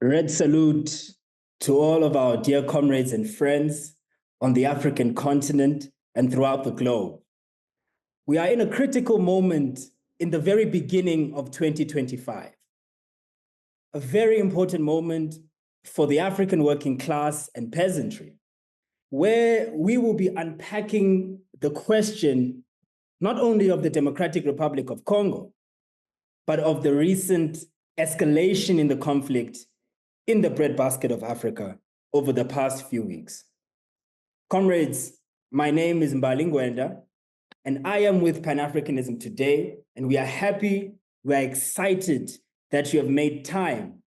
Red salute to all of our dear comrades and friends on the African continent and throughout the globe. We are in a critical moment in the very beginning of 2025. A very important moment for the African working class and peasantry, where we will be unpacking the question not only of the Democratic Republic of Congo, but of the recent escalation in the conflict in the breadbasket of Africa over the past few weeks. Comrades, my name is Mbali Ngwenda, and I am with Pan-Africanism today, and we are happy, we are excited that you have made time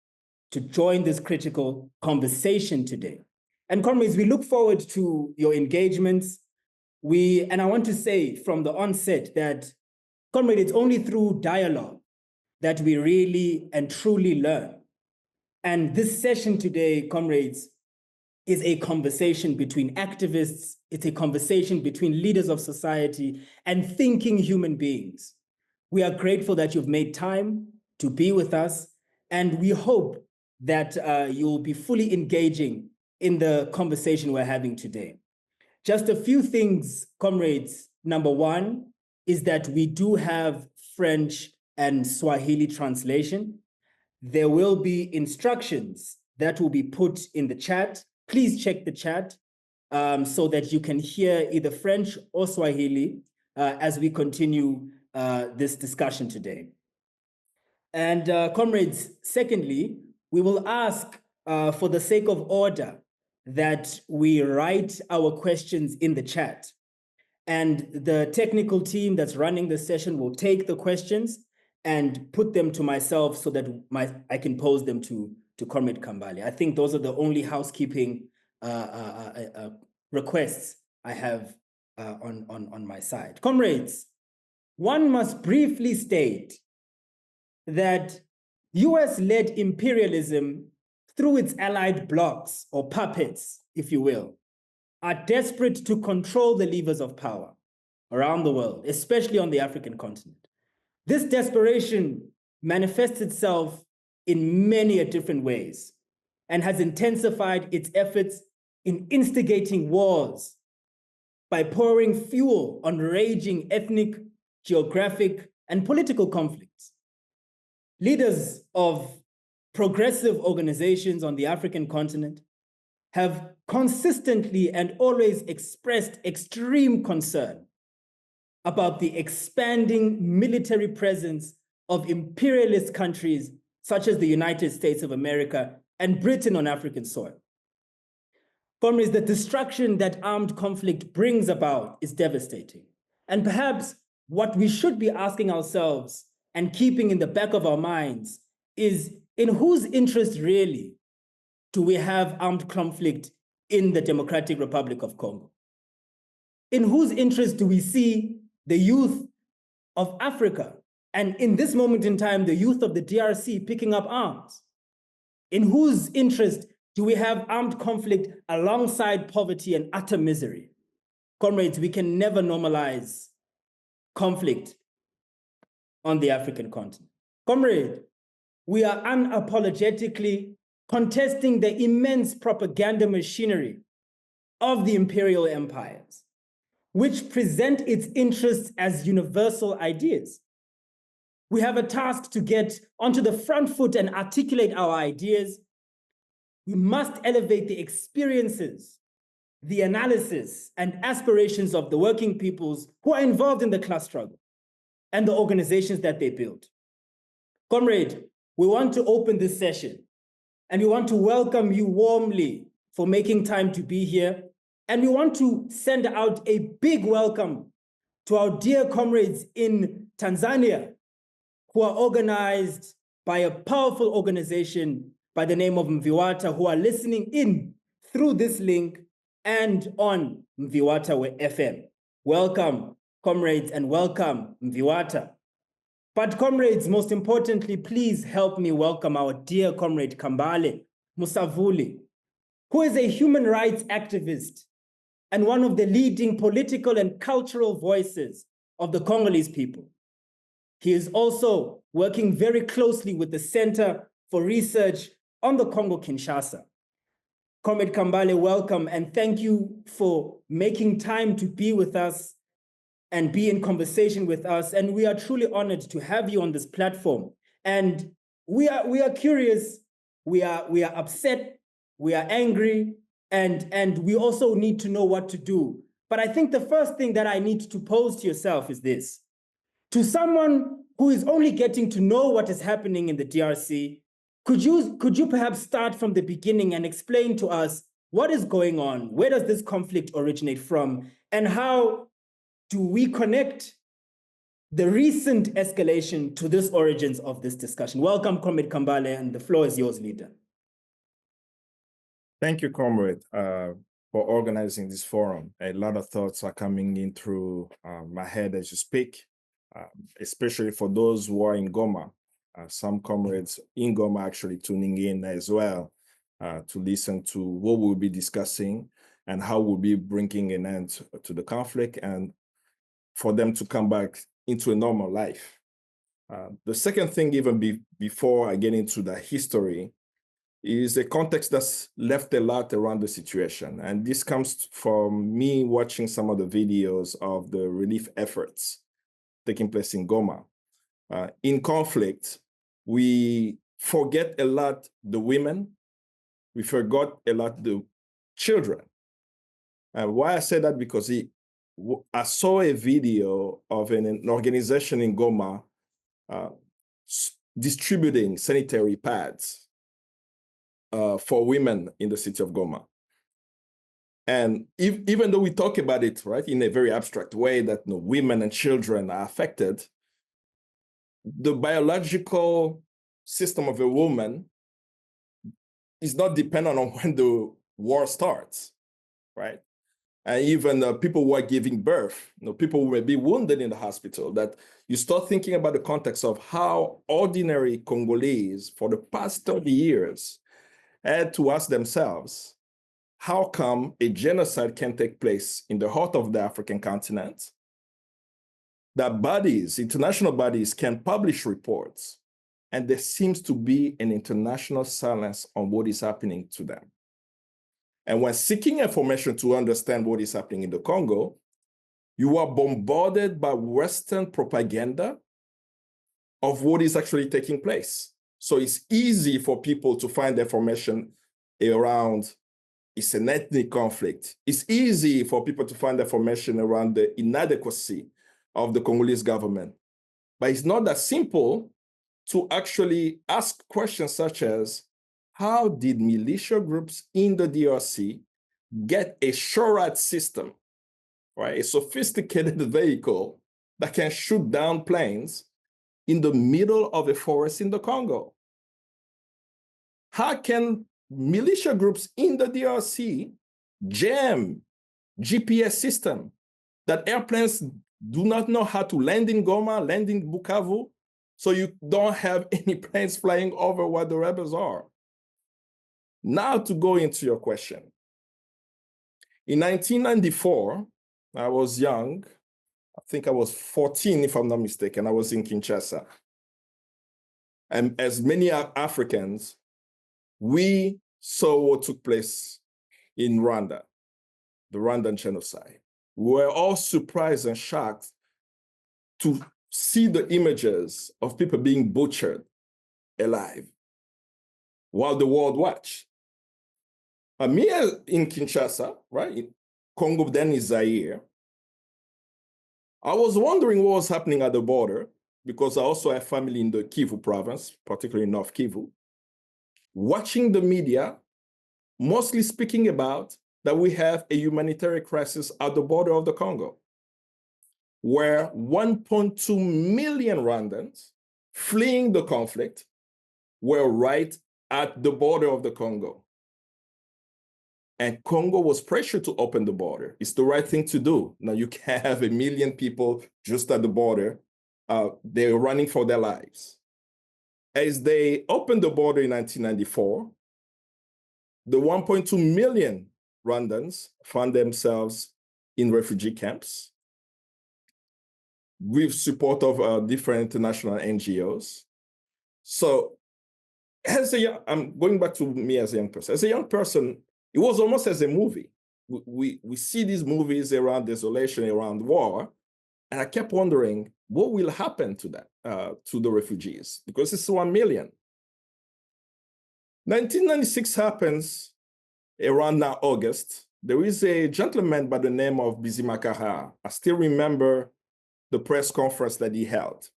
to join this critical conversation today. And comrades, we look forward to your engagements. And I want to say from the onset that, comrades, it's only through dialogue that we really and truly learn. And this session today, comrades, is a conversation between activists, it's a conversation between leaders of society and thinking human beings. We are grateful that you've made time to be with us, and we hope that you'll be fully engaging in the conversation we're having today. Just a few things, comrades. Number one is that we do have French and Swahili translation. There will be instructions that will be put in the chat. Please check the chat so that you can hear either French or Swahili as we continue this discussion today. And comrades, secondly, we will ask for the sake of order that we write our questions in the chat. And the technical team that's running the session will take the questions and put them to myself so that I can pose them to Comrade Kambale. I think those are the only housekeeping requests I have on my side. Comrades, one must briefly state that US-led imperialism, through its allied blocs or puppets, if you will, are desperate to control the levers of power around the world, especially on the African continent. This desperation manifests itself in many different ways and has intensified its efforts in instigating wars by pouring fuel on raging ethnic, geographic, and political conflicts. Leaders of progressive organizations on the African continent have consistently and always expressed extreme concern about the expanding military presence of imperialist countries such as the United States of America and Britain on African soil. Comrades, the destruction that armed conflict brings about is devastating. And perhaps what we should be asking ourselves and keeping in the back of our minds is, in whose interest really do we have armed conflict in the Democratic Republic of Congo? In whose interest do we see the youth of Africa, and in this moment in time, the youth of the DRC picking up arms? In whose interest do we have armed conflict alongside poverty and utter misery? Comrades, we can never normalize conflict on the African continent. Comrade, we are unapologetically contesting the immense propaganda machinery of the imperial empires, which present its interests as universal ideas. We have a task to get onto the front foot and articulate our ideas. We must elevate the experiences, the analysis, and aspirations of the working peoples who are involved in the class struggle and the organizations that they build. Comrade, we want to open this session, and we want to welcome you warmly for making time to be here. And we want to send out a big welcome to our dear comrades in Tanzania, who are organized by a powerful organization by the name of Mviwata, who are listening in through this link and on Mviwata FM. Welcome, comrades, and welcome, Mviwata. But comrades, most importantly, please help me welcome our dear comrade Kambale Musavuli, who is a human rights activist and one of the leading political and cultural voices of the Congolese people. He is also working very closely with the Center for Research on the Congo-Kinshasa. Comrade Kambale, welcome, and thank you for making time to be with us and be in conversation with us. And we are truly honored to have you on this platform. And we are curious, we are upset, we are angry, and we also need to know what to do. But I think the first thing that I need to pose to yourself is this. To someone who is only getting to know what is happening in the DRC, could you perhaps start from the beginning and explain to us what is going on? Where does this conflict originate from? And how do we connect the recent escalation to this origins of this discussion? Welcome, Comrade Kambale, and the floor is yours, leader. Thank you, Comrade, for organizing this forum. A lot of thoughts are coming in through my head as you speak, especially for those who are in Goma. Some comrades in Goma actually tuning in as well to listen to what we'll be discussing and how we'll be bringing an end to the conflict and for them to come back into a normal life. The second thing, even before I get into the history, is a context that's left a lot around the situation. And this comes from me watching some of the videos of the relief efforts taking place in Goma. In conflict, we forget a lot the women, we forgot a lot the children. And why I say that, because I saw a video of an organization in Goma distributing sanitary pads for women in the city of Goma. And even though we talk about it, right, in a very abstract way that women and children are affected, the biological system of a woman is not dependent on when the war starts, right? And even people who are giving birth, people who may be wounded in the hospital, that you start thinking about the context of how ordinary Congolese for the past 30 years had to ask themselves, how come a genocide can take place in the heart of the African continent, that bodies, international bodies, can publish reports, and there seems to be an international silence on what is happening to them. And when seeking information to understand what is happening in the Congo, you are bombarded by Western propaganda of what is actually taking place. So it's easy for people to find information around it's an ethnic conflict. It's easy for people to find information around the inadequacy of the Congolese government. But it's not that simple to actually ask questions such as, how did militia groups in the DRC get a SHORAD system, right? A sophisticated vehicle that can shoot down planes in the middle of a forest in the Congo? How can militia groups in the DRC jam GPS system that airplanes do not know how to land in Goma, land in Bukavu, so you don't have any planes flying over where the rebels are? Now to go into your question. In 1994, I was young. I think I was 14, if I'm not mistaken. I was in Kinshasa. And as many Africans, we saw what took place in Rwanda, the Rwandan genocide. We were all surprised and shocked to see the images of people being butchered alive while the world watched. Me in Kinshasa, right, Congo then is Zaire, I was wondering what was happening at the border, because I also have family in the Kivu province, particularly North Kivu, watching the media, mostly speaking about that we have a humanitarian crisis at the border of the Congo, where 1.2 million Rwandans fleeing the conflict were right at the border of the Congo. And Congo was pressured to open the border. It's the right thing to do. Now you can have 1 million people just at the border. They're running for their lives. As they opened the border in 1994, the 1.2 million Rwandans found themselves in refugee camps with support of different international NGOs. So I'm going back to me as a young person. As a young person, it was almost as a movie. We see these movies around desolation, around war, and I kept wondering what will happen to that, to the refugees, because it's 1 million. 1996 happens around now, August. There is a gentleman by the name of Bizimakara. I still remember the press conference that he held.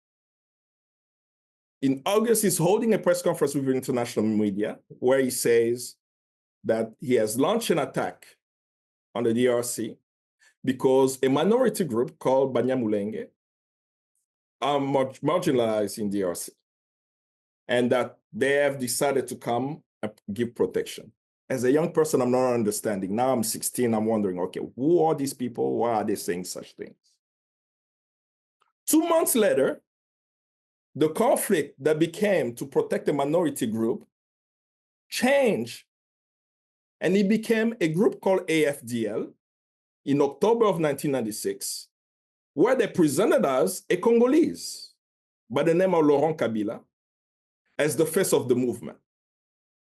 In August, he's holding a press conference with international media where he says that he has launched an attack on the DRC because a minority group called Banyamulenge are marginalized in DRC, and that they have decided to come and give protection. As a young person, I'm not understanding. Now I'm 16, I'm wondering, okay, who are these people? Why are they saying such things? 2 months later, the conflict that became to protect a minority group changed, and it became a group called AFDL in October of 1996, where they presented us a Congolese by the name of Laurent Kabila as the face of the movement.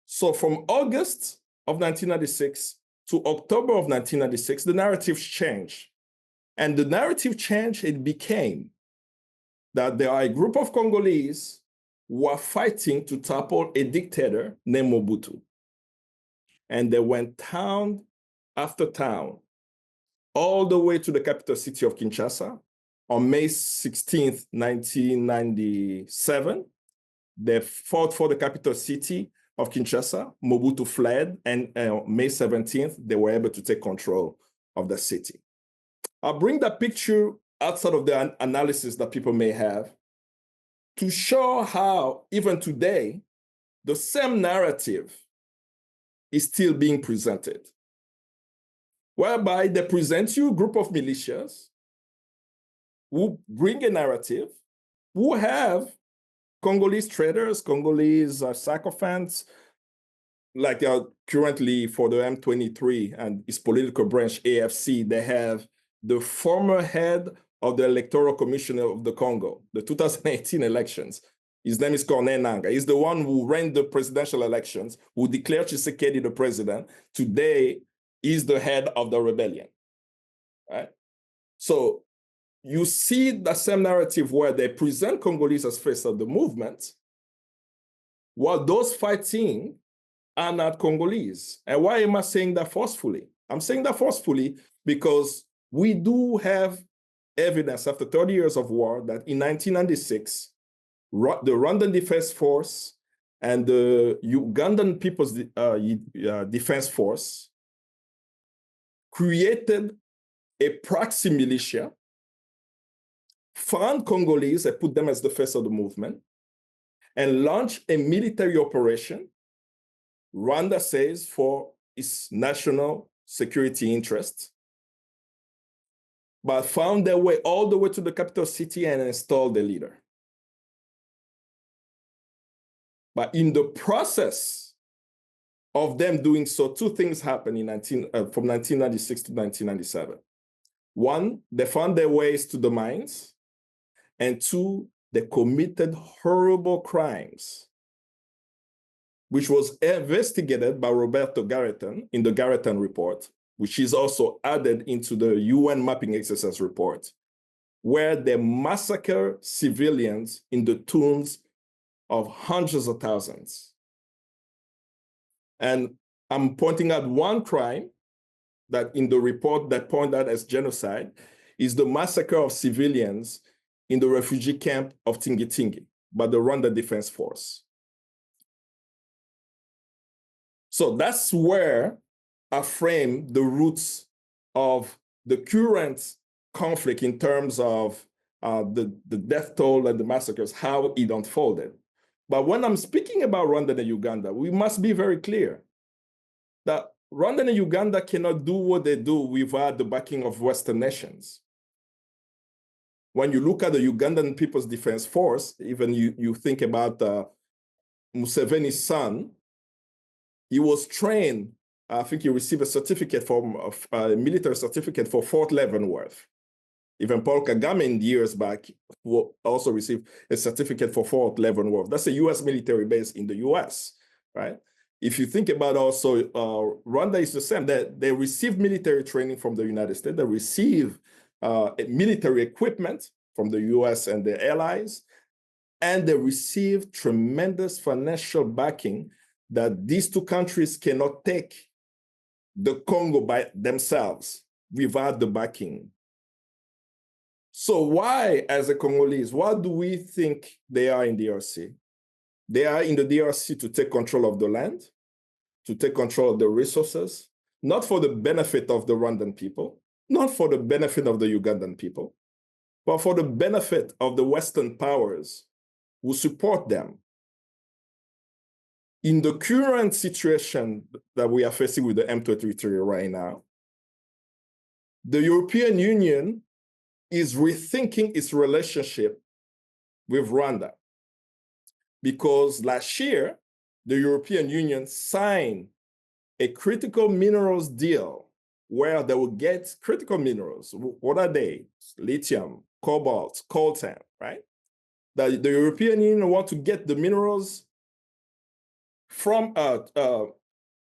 So from August of 1996 to October of 1996, the narrative changed. And the narrative changed, it became that there are a group of Congolese who are fighting to topple a dictator named Mobutu. And they went town after town, all the way to the capital city of Kinshasa. On May 16th, 1997, they fought for the capital city of Kinshasa. Mobutu fled, and May 17th, they were able to take control of the city. I'll bring that picture outside of the analysis that people may have to show how, even today, the same narrative is still being presented, whereby they present you a group of militias who bring a narrative, who have Congolese traders, Congolese sycophants, like currently for the M23 and its political branch, AFC, they have the former head of the Electoral Commission of the Congo, the 2018 elections. His name is Corneille Nangaa. He's the one who ran the presidential elections, who declared Tshisekedi the president. Today, he's the head of the rebellion, right? So you see the same narrative where they present Congolese as face of the movement, while those fighting are not Congolese. And why am I saying that forcefully? I'm saying that forcefully because we do have evidence after 30 years of war that in 1996, the Rwandan Defense Force and the Ugandan People's Defense Force created a proxy militia, found Congolese and put them as the face of the movement, and launched a military operation, Rwanda says, for its national security interests, but found their way all the way to the capital city and installed the leader. But in the process of them doing so, two things happened from 1996 to 1997. One, they found their ways to the mines, and two, they committed horrible crimes, which was investigated by Roberto Garreton in the Garreton report, which is also added into the UN mapping exercise report, where they massacre civilians in the tunes of hundreds of thousands. And I'm pointing out one crime that in the report that pointed out as genocide is the massacre of civilians in the refugee camp of Tingi by the Rwanda Defense Force. So that's where I frame the roots of the current conflict in terms of the death toll and the massacres, how it unfolded. But when I'm speaking about Rwanda and Uganda, we must be very clear that Rwanda and Uganda cannot do what they do without the backing of Western nations. When you look at the Ugandan People's Defense Force, even you think about Museveni's son, he was trained, I think he received a certificate a military certificate for Fort Leavenworth. Even Paul Kagame in years back will also received a certificate for fourth level work. That's a US military base in the US, right? If you think about also, Rwanda is the same. They receive military training from the United States. They receive military equipment from the US and the allies, and they receive tremendous financial backing that these two countries cannot take the Congo by themselves without the backing. So why, as a Congolese, why do we think they are in DRC? They are in the DRC to take control of the land, to take control of the resources, not for the benefit of the Rwandan people, not for the benefit of the Ugandan people, but for the benefit of the Western powers who support them. In the current situation that we are facing with the M23 right now, the European Union is rethinking its relationship with Rwanda, because last year, the European Union signed a critical minerals deal where they will get critical minerals. What are they? Lithium, cobalt, coltan, right? That the European Union want to get the minerals from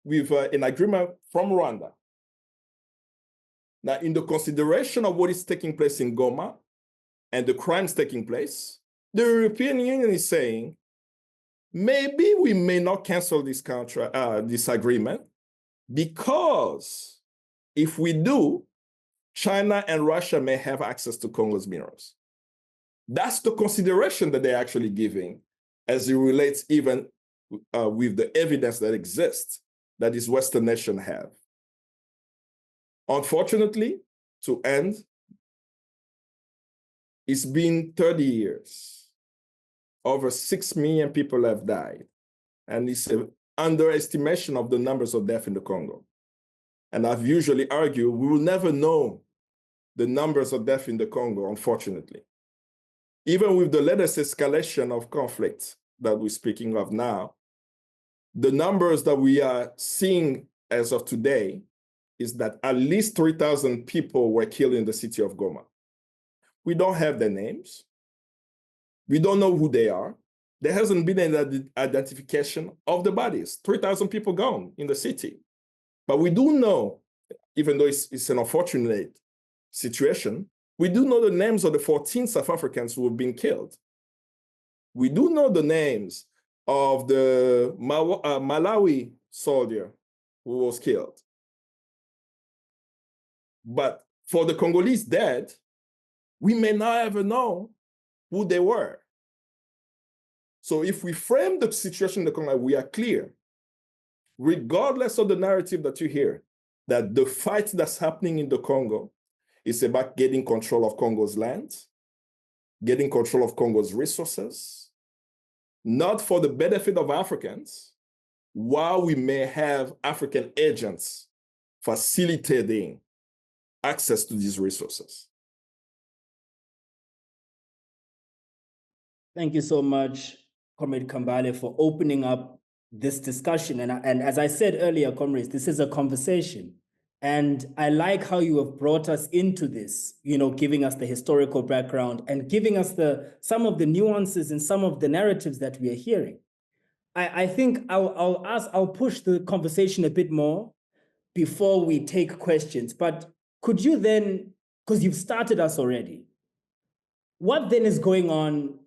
with an agreement from Rwanda. Now, in the consideration of what is taking place in Goma and the crimes taking place, the European Union is saying, maybe we may not cancel this contract, this agreement, because if we do, China and Russia may have access to Congo's minerals. That's the consideration that they're actually giving as it relates even with the evidence that exists that these Western nations have. Unfortunately, to end, it's been 30 years. Over 6 million people have died. And it's an underestimation of the numbers of deaths in the Congo. And I've usually argued we will never know the numbers of deaths in the Congo, unfortunately. Even with the latest escalation of conflict that we're speaking of now, the numbers that we are seeing as of today is that at least 3,000 people were killed in the city of Goma. We don't have their names. We don't know who they are. There hasn't been an identification of the bodies. 3,000 people gone in the city. But we do know, even though it's an unfortunate situation, we do know the names of the 14 South Africans who have been killed. We do know the names of the Malawi soldier who was killed. But for the Congolese dead, we may not ever know who they were. So if we frame the situation in the Congo, we are clear, regardless of the narrative that you hear, that the fight that's happening in the Congo is about getting control of Congo's land, getting control of Congo's resources, not for the benefit of Africans, while we may have African agents facilitating access to these resources. Thank you so much, Comrade Kambale, for opening up this discussion. And as I said earlier, comrades, this is a conversation. And I like how you have brought us into this, giving us the historical background and giving us some of the nuances and some of the narratives that we are hearing. I think I'll push the conversation a bit more before we take questions. But could you then, because you've started us already, what then is going on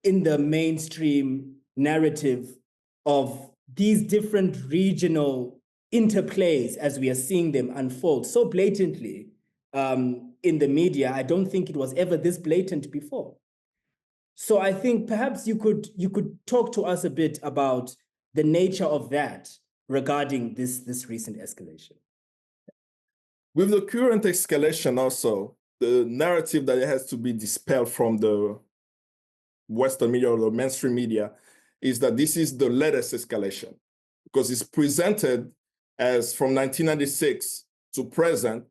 in the mainstream narrative of these different regional interplays as we are seeing them unfold so blatantly in the media? I don't think it was ever this blatant before. So I think perhaps you could talk to us a bit about the nature of that regarding this recent escalation. With the current escalation also, the narrative that it has to be dispelled from the Western media or the mainstream media is that this is the latest escalation, because it's presented as from 1996 to present,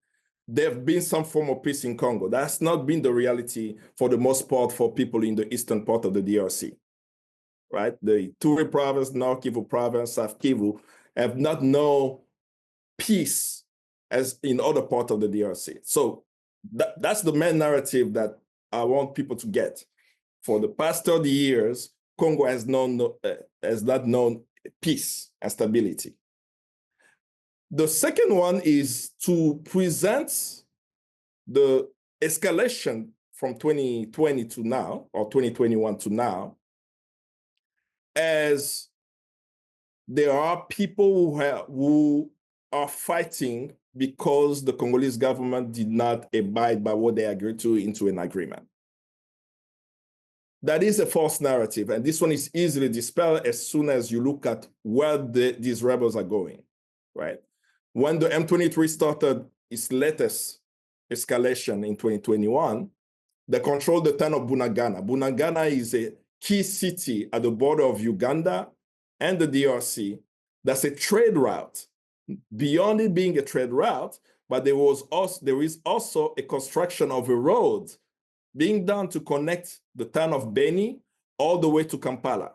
there have been some form of peace in Congo. That's not been the reality for the most part for people in the eastern part of the DRC, right? The Ituri province, North Kivu province, South Kivu have not known peace as in other parts of the DRC. So that's the main narrative that I want people to get. For the past 30 years, Congo has not known peace and stability. The second one is to present the escalation from 2020 to now, or 2021 to now, as there are people who are fighting because the Congolese government did not abide by what they agreed to into an agreement. That is a false narrative, and this one is easily dispelled as soon as you look at where these rebels are going, right? When the M23 started its latest escalation in 2021, they controlled the town of Bunagana. Bunagana is a key city at the border of Uganda and the DRC. That's a trade route. Beyond it being a trade route, but there is also a construction of a road being done to connect the town of Beni all the way to Kampala,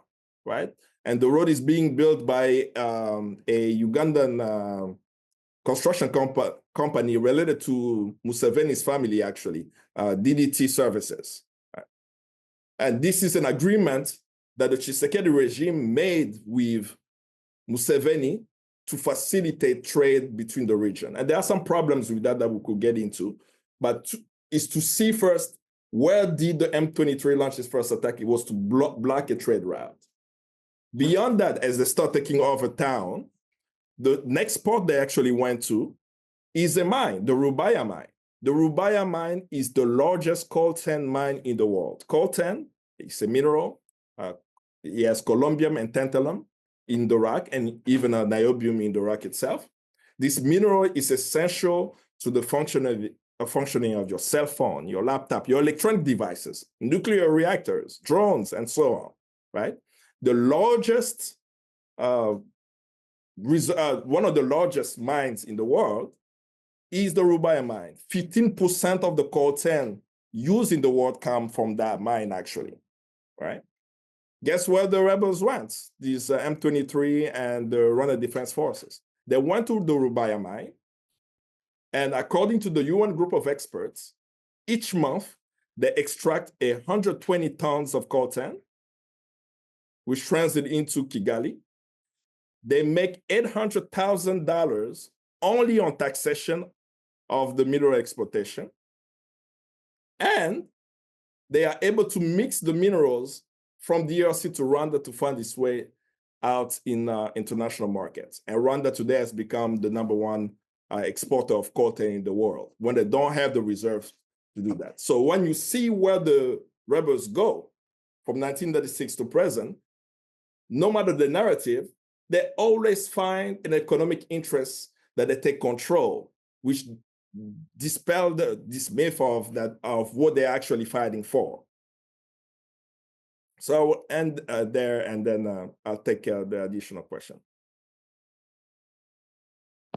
right? And the road is being built by a Ugandan construction company related to Musaveni's family, actually, DDT Services. And this is an agreement that the Tshisekedi regime made with Museveni to facilitate trade between the region. And there are some problems with that we could get into, but is to see first, where did the M23 launch its first attack? It was to block a trade route. Beyond that, as they start taking over town, the next port they actually went to is a mine, the Rubaya mine. The Rubaya mine is the largest coltan mine in the world. Coltan is a mineral. It has columbium and tantalum in the rock, and even a niobium in the rock itself. This mineral is essential to the functioning of your cell phone, your laptop, your electronic devices, nuclear reactors, drones, and so on, right? The largest, one of the largest mines in the world is the Rubaya mine. 15% of the coltan used in the world come from that mine, actually, right? Guess where the rebels went? These M23 and the Rwanda Defense Forces. They went to the Rubaya mine, and according to the UN group of experts, each month they extract 120 tons of coltan, which translates into Kigali. They make $800,000 only on taxation of the mineral exploitation. And they are able to mix the minerals from DRC to Rwanda to find its way out in international markets. And Rwanda today has become the #1 exporter of coltan in the world when they don't have the reserves to do that. So when you see where the rebels go from 1996 to present, no matter the narrative, they always find an economic interest that they take control, which dispel this myth of what they're actually fighting for. So I will end there, and then I'll take the additional question.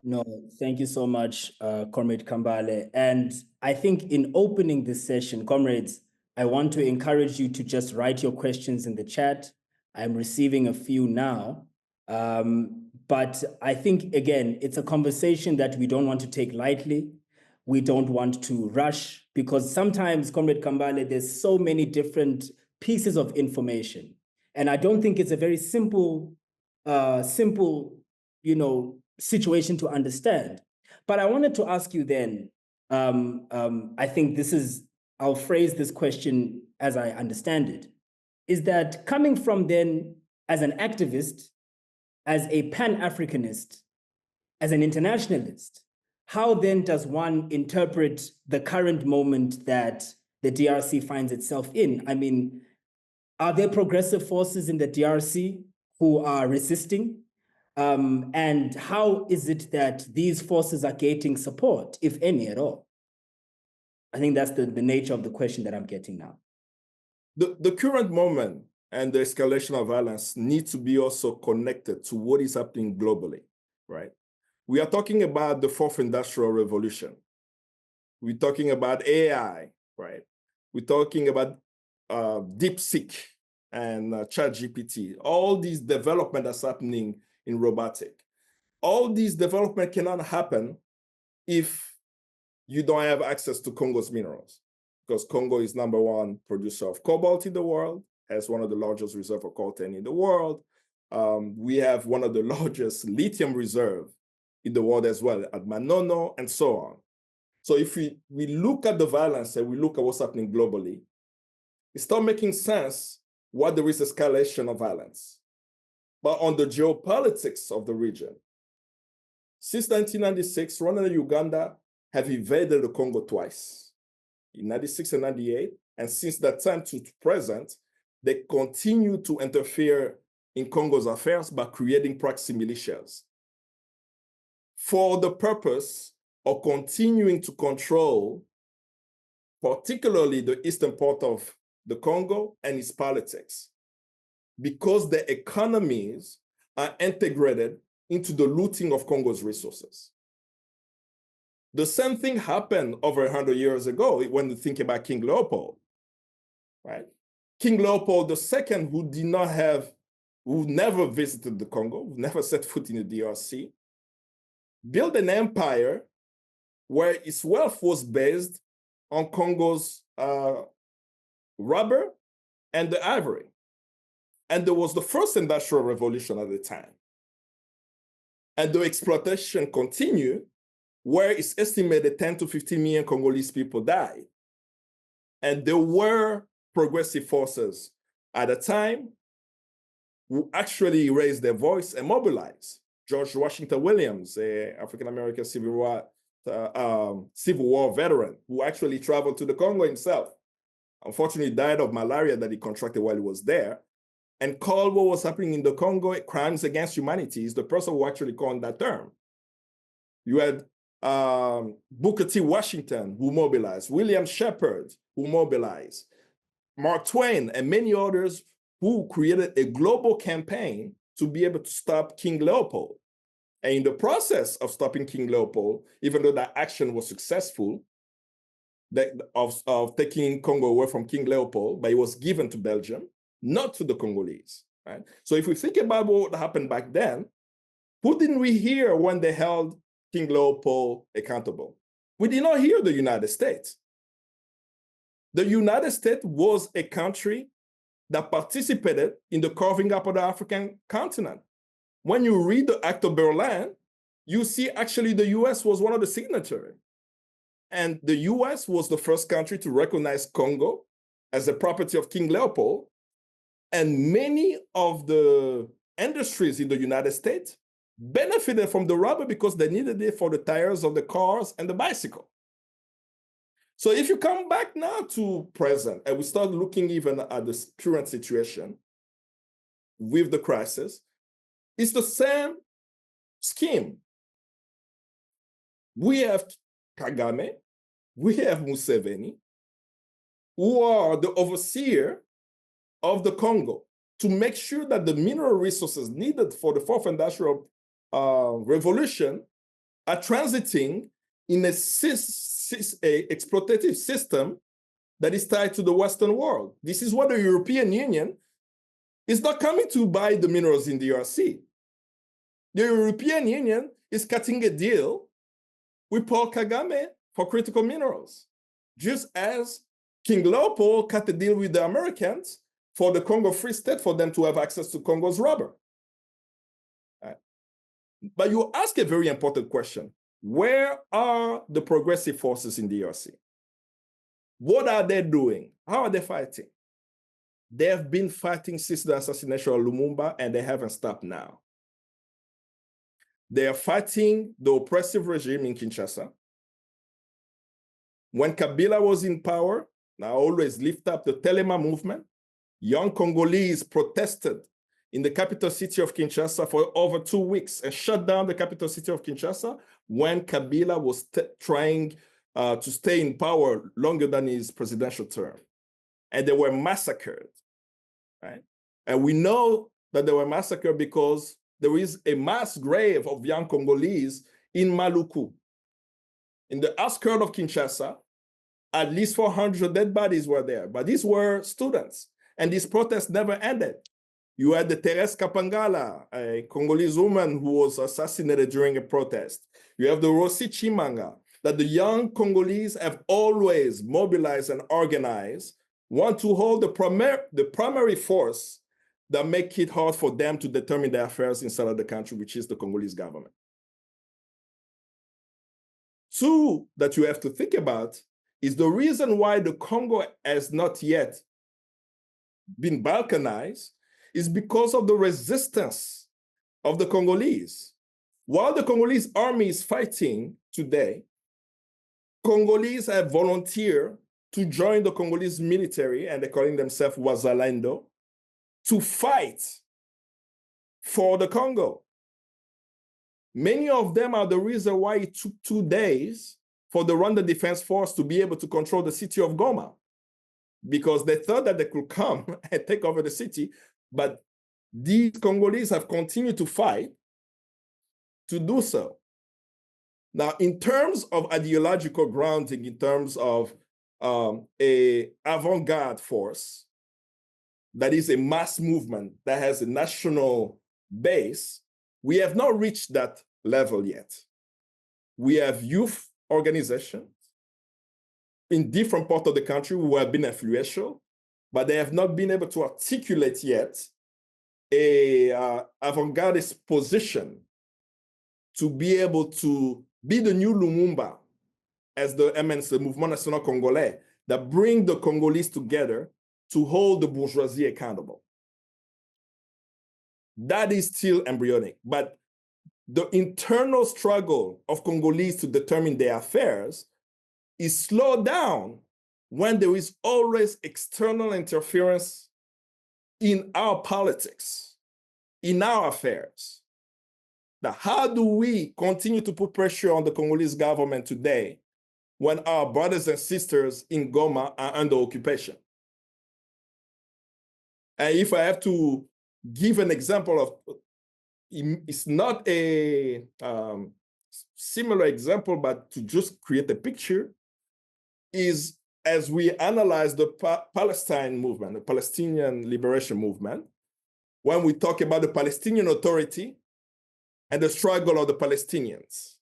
No, thank you so much, Comrade Kambale. And I think in opening this session, comrades, I want to encourage you to just write your questions in the chat. I'm receiving a few now. But I think, again, it's a conversation that we don't want to take lightly. We don't want to rush, because sometimes, Comrade Kambale, there's so many different pieces of information. And I don't think it's a very simple, situation to understand. But I wanted to ask you then, I think I'll phrase this question as I understand it, is that coming from then as an activist, as a Pan-Africanist, as an internationalist, how then does one interpret the current moment that the DRC finds itself in? I mean, are there progressive forces in the DRC who are resisting? And how is it that these forces are getting support, if any at all? I think that's the nature of the question that I'm getting now. The current moment and the escalation of violence need to be also connected to what is happening globally, right? We are talking about the fourth industrial revolution. We're talking about AI, right? We're talking about DeepSeek and ChatGPT, all these development that's happening in robotic. All these development cannot happen if you don't have access to Congo's minerals, because Congo is #1 producer of cobalt in the world, has one of the largest reserves of coltan in the world. We have one of the largest lithium reserves in the world as well at Manono, and so on. So if we look at the violence and we look at what's happening globally, it starts making sense why there is escalation of violence. But on the geopolitics of the region, since 1996, Rwanda and Uganda have invaded the Congo twice, in 96 and 98. And since that time to present, they continue to interfere in Congo's affairs by creating proxy militias for the purpose of continuing to control, particularly the eastern part of the Congo and its politics, because the economies are integrated into the looting of Congo's resources. The same thing happened over 100 years ago when you think about King Leopold, right? King Leopold II, who never visited the Congo, who never set foot in the DRC, built an empire where its wealth was based on Congo's rubber and the ivory. And there was the first industrial revolution at the time. And the exploitation continued, where it's estimated 10 to 15 million Congolese people died. And there were progressive forces at the time who actually raised their voice and mobilized. George Washington Williams, an African-American Civil War veteran, who actually traveled to the Congo himself, unfortunately died of malaria that he contracted while he was there, and called what was happening in the Congo crimes against humanity. Is the person who actually coined that term. You had Booker T. Washington, who mobilized, William Shepard, who mobilized, Mark Twain, and many others who created a global campaign to be able to stop King Leopold. And in the process of stopping King Leopold, even though that action was successful, of taking Congo away from King Leopold, but it was given to Belgium, not to the Congolese, right? So if we think about what happened back then, who didn't we hear when they held King Leopold accountable? We did not hear the United States. The United States was a country that participated in the carving up of the African continent. When you read the Act of Berlin, you see actually the US was one of the signatories. And the US was the first country to recognize Congo as the property of King Leopold. And many of the industries in the United States benefited from the rubber because they needed it for the tires of the cars and the bicycle. So if you come back now to present, and we start looking even at the current situation with the crisis, it's the same scheme. We have Kagame, we have Museveni, who are the overseer of the Congo to make sure that the mineral resources needed for the fourth industrial revolution are transiting in a exploitative system that is tied to the Western world. This is what the European Union is not coming to buy the minerals in the DRC. The European Union is cutting a deal with Paul Kagame for critical minerals, just as King Leopold cut a deal with the Americans for the Congo Free State for them to have access to Congo's rubber. Right. But you ask a very important question. Where are the progressive forces in the DRC? What are they doing? How are they fighting? They have been fighting since the assassination of Lumumba, and they haven't stopped now. They are fighting the oppressive regime in Kinshasa. When Kabila was in power, I always lift up the Telema movement. Young Congolese protested in the capital city of Kinshasa for over 2 weeks and shut down the capital city of Kinshasa when Kabila was trying to stay in power longer than his presidential term. And they were massacred, right? And we know that they were massacred because there is a mass grave of young Congolese in Maluku. In the outskirts of Kinshasa, at least 400 dead bodies were there, but these were students. And these protests never ended. You had the Thérèse Kapangala, a Congolese woman who was assassinated during a protest. You have the Rossi Chimanga. that the young Congolese have always mobilized and organized, want to hold the primary force that make it hard for them to determine their affairs inside of the country, which is the Congolese government. Two, that you have to think about is the reason why the Congo has not yet been balkanized is because of the resistance of the Congolese. While the Congolese army is fighting today, Congolese have volunteered to join the Congolese military, and they're calling themselves Wazalendo, to fight for the Congo. Many of them are the reason why it took 2 days for the Rwanda Defense Force to be able to control the city of Goma, because they thought that they could come and take over the city, but these Congolese have continued to fight to do so. Now, in terms of ideological grounding, in terms of a avant-garde force, that is a mass movement that has a national base, we have not reached that level yet. We have youth organizations in different parts of the country who have been influential, but they have not been able to articulate yet a avant-gardist position to be able to be the new Lumumba, as the MNC, the Mouvement National Congolais, that bring the Congolese together to hold the bourgeoisie accountable. That is still embryonic, but the internal struggle of Congolese to determine their affairs is slowed down when there is always external interference in our politics, in our affairs. Now, how do we continue to put pressure on the Congolese government today when our brothers and sisters in Goma are under occupation? And if I have to give an example of, it's not a similar example, but to just create a picture, is as we analyze the Palestine movement, the Palestinian liberation movement, when we talk about the Palestinian Authority and the struggle of the Palestinians,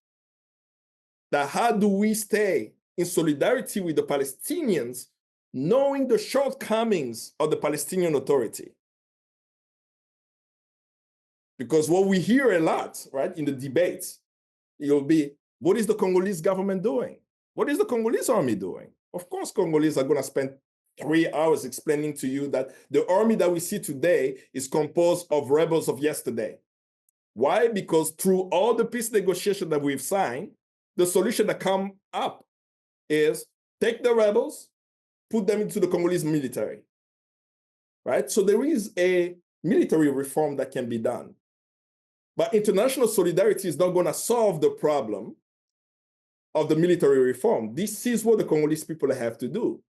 that how do we stay in solidarity with the Palestinians, knowing the shortcomings of the Palestinian Authority? Because what we hear a lot, right, in the debates, it'll be, what is the Congolese government doing? What is the Congolese army doing? Of course, Congolese are going to spend 3 hours explaining to you that the army that we see today is composed of rebels of yesterday. Why? Because through all the peace negotiations that we've signed, the solution that come up is take the rebels, put them into the Congolese military, right? So there is a military reform that can be done. But international solidarity is not going to solve the problem of the military reform. This is what the Congolese people have to do.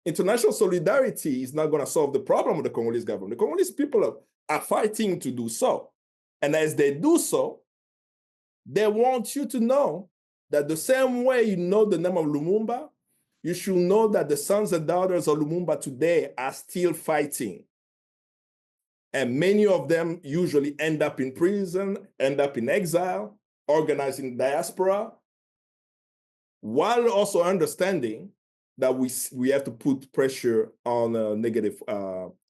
International solidarity is not going to solve the problem of the Congolese government. The Congolese people are fighting to do so. And as they do so, they want you to know that the same way you know the name of Lumumba, you should know that the sons and daughters of Lumumba today are still fighting. And many of them usually end up in prison, end up in exile, organizing diaspora, while also understanding that we have to put pressure on negative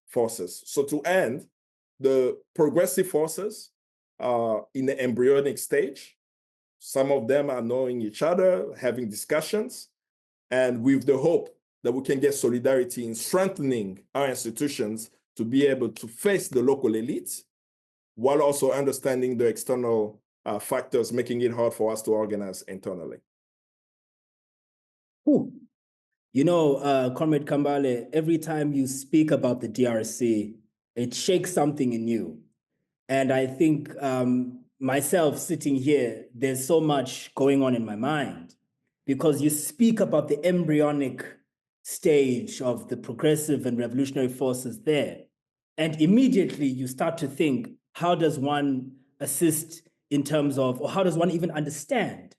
forces. So to end, the progressive forces are in the embryonic stage. Some of them are knowing each other, having discussions, and with the hope that we can get solidarity in strengthening our institutions to be able to face the local elites, while also understanding the external factors making it hard for us to organize internally. Ooh. You know, Comrade Kambale, every time you speak about the DRC, it shakes something in you. And I think myself sitting here, there's so much going on in my mind, because you speak about the embryonic stage of the progressive and revolutionary forces there. And immediately you start to think, how does one assist in terms of, or how does one even understand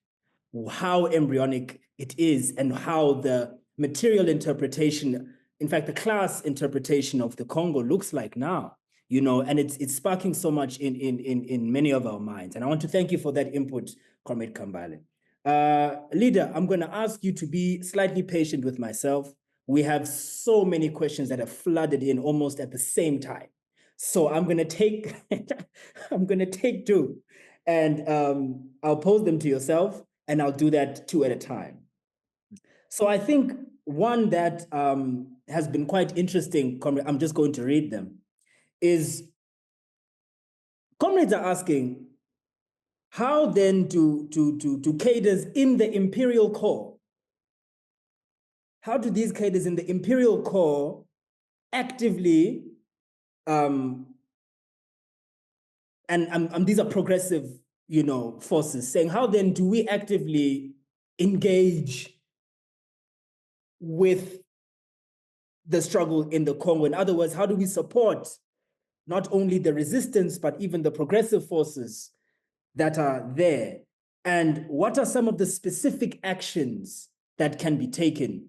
how embryonic it is and how the material interpretation, in fact, the class interpretation of the Congo looks like now, you know, and it's sparking so much in many of our minds. And I want to thank you for that input, Comrade Kambale. Leader, I'm going to ask you to be slightly patient with myself. We have so many questions that have flooded in almost at the same time. So I'm going to take, I'm going to take two, and I'll pose them to yourself, and I'll do that two at a time. So I think one that has been quite interesting, I'm just going to read them, is comrades are asking, how then do cadres in the imperial corps, how do these cadres in the imperial corps actively, and these are progressive, forces, saying, how then do we actively engage with the struggle in the Congo? In other words, how do we support not only the resistance, but even the progressive forces that are there? And what are some of the specific actions that can be taken?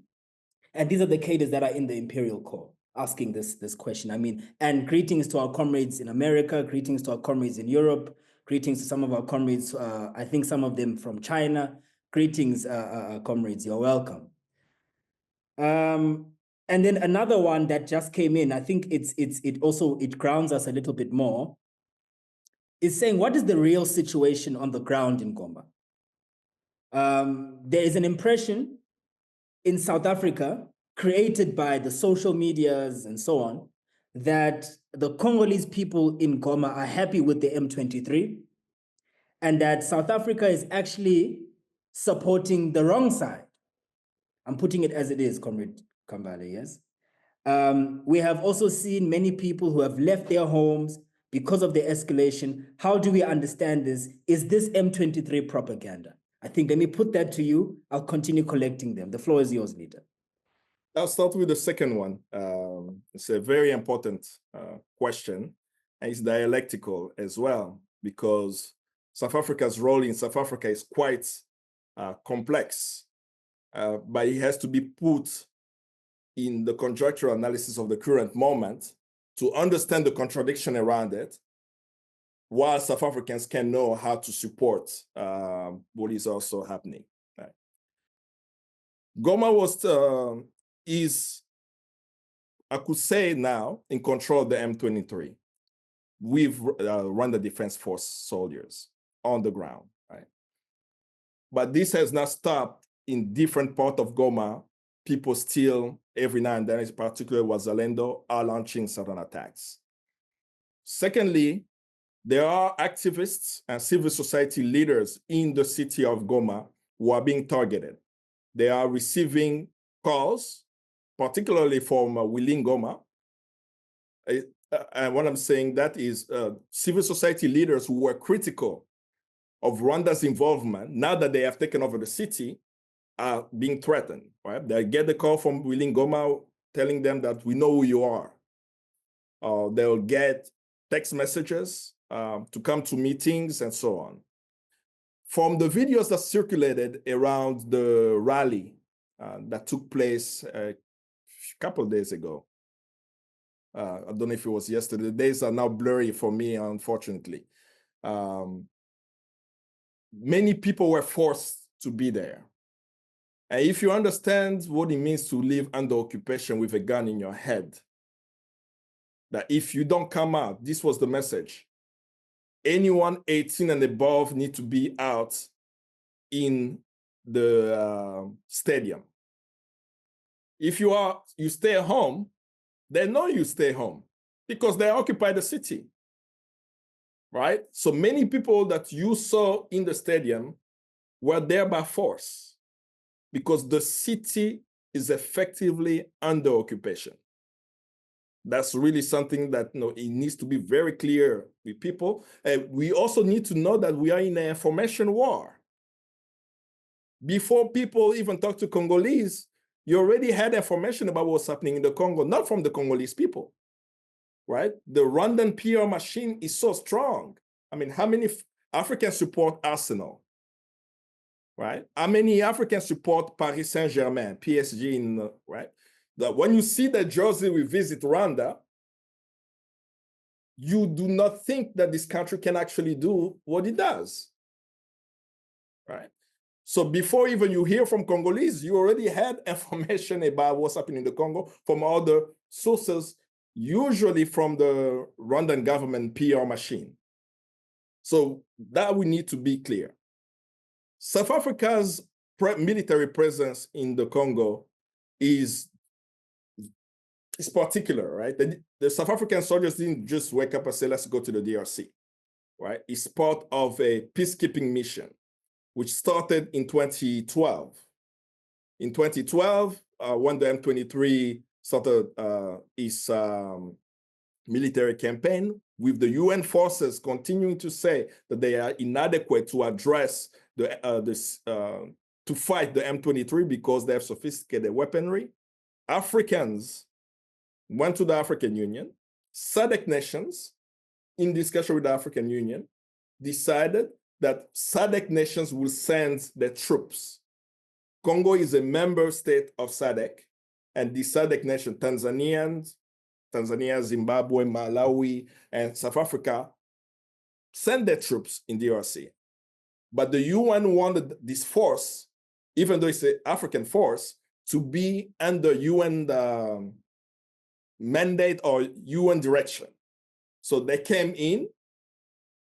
And these are the cadres that are in the Imperial Corps asking this question. I mean, and greetings to our comrades in America, greetings to our comrades in Europe, greetings to some of our comrades, I think some of them from China. Greetings, comrades, you're welcome. And then another one that just came in, I think it grounds us a little bit more, is saying, what is the real situation on the ground in Goma? There is an impression in South Africa, created by the social medias and so on, that the Congolese people in Goma are happy with the M23, and that South Africa is actually supporting the wrong side. I'm putting it as it is, Comrade Kambale, yes? We have also seen many people who have left their homes because of the escalation. How do we understand this? Is this M23 propaganda? I think, let me put that to you. I'll continue collecting them. The floor is yours, leader. I'll start with the second one. It's a very important question, and it's dialectical as well, because South Africa's role in South Africa is quite complex, but it has to be put in the conjectural analysis of the current moment to understand the contradiction around it, while South Africans can know how to support what is also happening. Right? Goma is, I could say now, in control of the M23 with Rwanda Defense Force soldiers on the ground, right? But this has not stopped in different parts of Goma. People still, every now and then, in particular Wazalendo, are launching certain attacks. Secondly, there are activists and civil society leaders in the city of Goma who are being targeted. They are receiving calls, particularly from Willing Goma. And what I'm saying that is civil society leaders who were critical of Rwanda's involvement, now that they have taken over the city, are being threatened, right? They get the call from Willing Goma telling them that we know who you are. They'll get text messages to come to meetings and so on. From the videos that circulated around the rally that took place a couple of days ago, I don't know if it was yesterday. The days are now blurry for me, unfortunately. Many people were forced to be there. And if you understand what it means to live under occupation with a gun in your head, that if you don't come out, this was the message. Anyone 18 and above need to be out in the stadium. If you stay at home, they know you stay home because they occupy the city, right? So many people that you saw in the stadium were there by force because the city is effectively under occupation. That's really something that it needs to be very clear with people. We also need to know that we are in an information war. Before people even talk to Congolese, you already had information about what's happening in the Congo, not from the Congolese people, right? The Rwandan PR machine is so strong. I mean, how many Africans support Arsenal, right? How many Africans support Paris Saint-Germain, PSG, right? That when you see that jersey we visit Rwanda, you do not think that this country can actually do what it does, right? So before even you hear from Congolese, you already had information about what's happening in the Congo from other sources, usually from the Rwandan government PR machine. So that we need to be clear. South Africa's military presence in the Congo is particular, right? The South African soldiers didn't just wake up and say, let's go to the DRC, right? It's part of a peacekeeping mission, which started in 2012. In 2012, when the M23 started its military campaign, with the UN forces continuing to say that they are inadequate to address to fight the M23 because they have sophisticated weaponry, Africans went to the African Union, SADC nations, in discussion with the African Union, decided that SADC nations will send their troops. Congo is a member state of SADC, and the SADC nation, Tanzania, Zimbabwe, Malawi, and South Africa, sent their troops in DRC. But the UN wanted this force, even though it's an African force, to be under UN mandate or UN direction. So they came in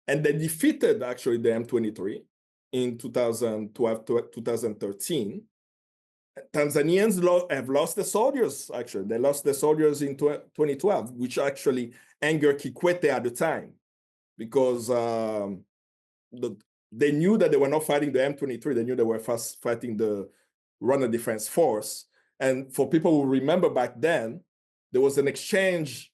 and they defeated actually the M23 in 2012, 2013. Tanzanians have lost their soldiers, actually. They lost their soldiers in 2012, which actually angered Kikwete at the time because they knew that they were not fighting the M23. They knew they were first fighting the Rwanda Defense Force. And for people who remember back then, there was an exchange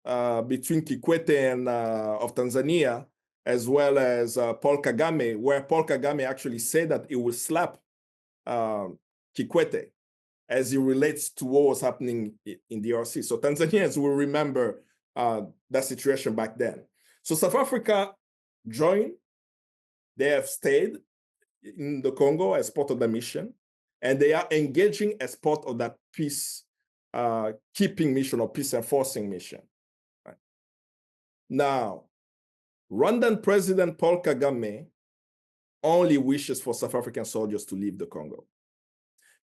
between Kikwete and of Tanzania, as well as Paul Kagame, where Paul Kagame actually said that he will slap Kikwete as it relates to what was happening in DRC. So Tanzanians will remember that situation back then. So South Africa joined. They have stayed in the Congo as part of the mission, and they are engaging as part of that peace keeping mission or peace enforcing mission. Right. Now, Rwandan President Paul Kagame only wishes for South African soldiers to leave the Congo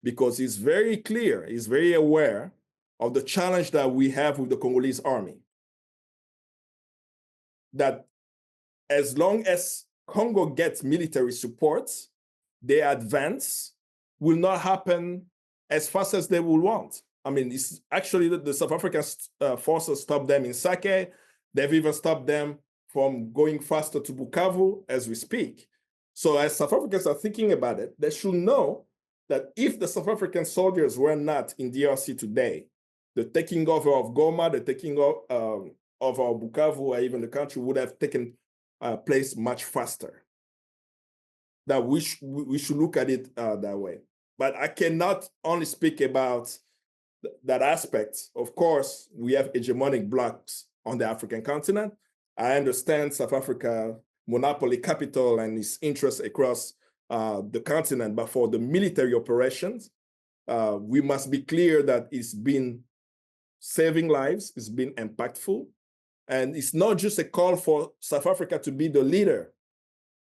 because he's very clear, he's very aware of the challenge that we have with the Congolese army. That as long as Congo gets military support, their advance will not happen as fast as they will want. I mean, it's actually the South African forces stopped them in Sake. They've even stopped them from going faster to Bukavu as we speak. So as South Africans are thinking about it, they should know that if the South African soldiers were not in DRC today, the taking over of Goma, the taking over Bukavu, or even the country would have taken place much faster. That we should look at it that way. But I cannot only speak about that aspect. Of course, we have hegemonic blocks on the African continent. I understand South Africa monopoly capital and its interests across the continent, but for the military operations, we must be clear that it's been saving lives, it's been impactful, and it's not just a call for South Africa to be the leader,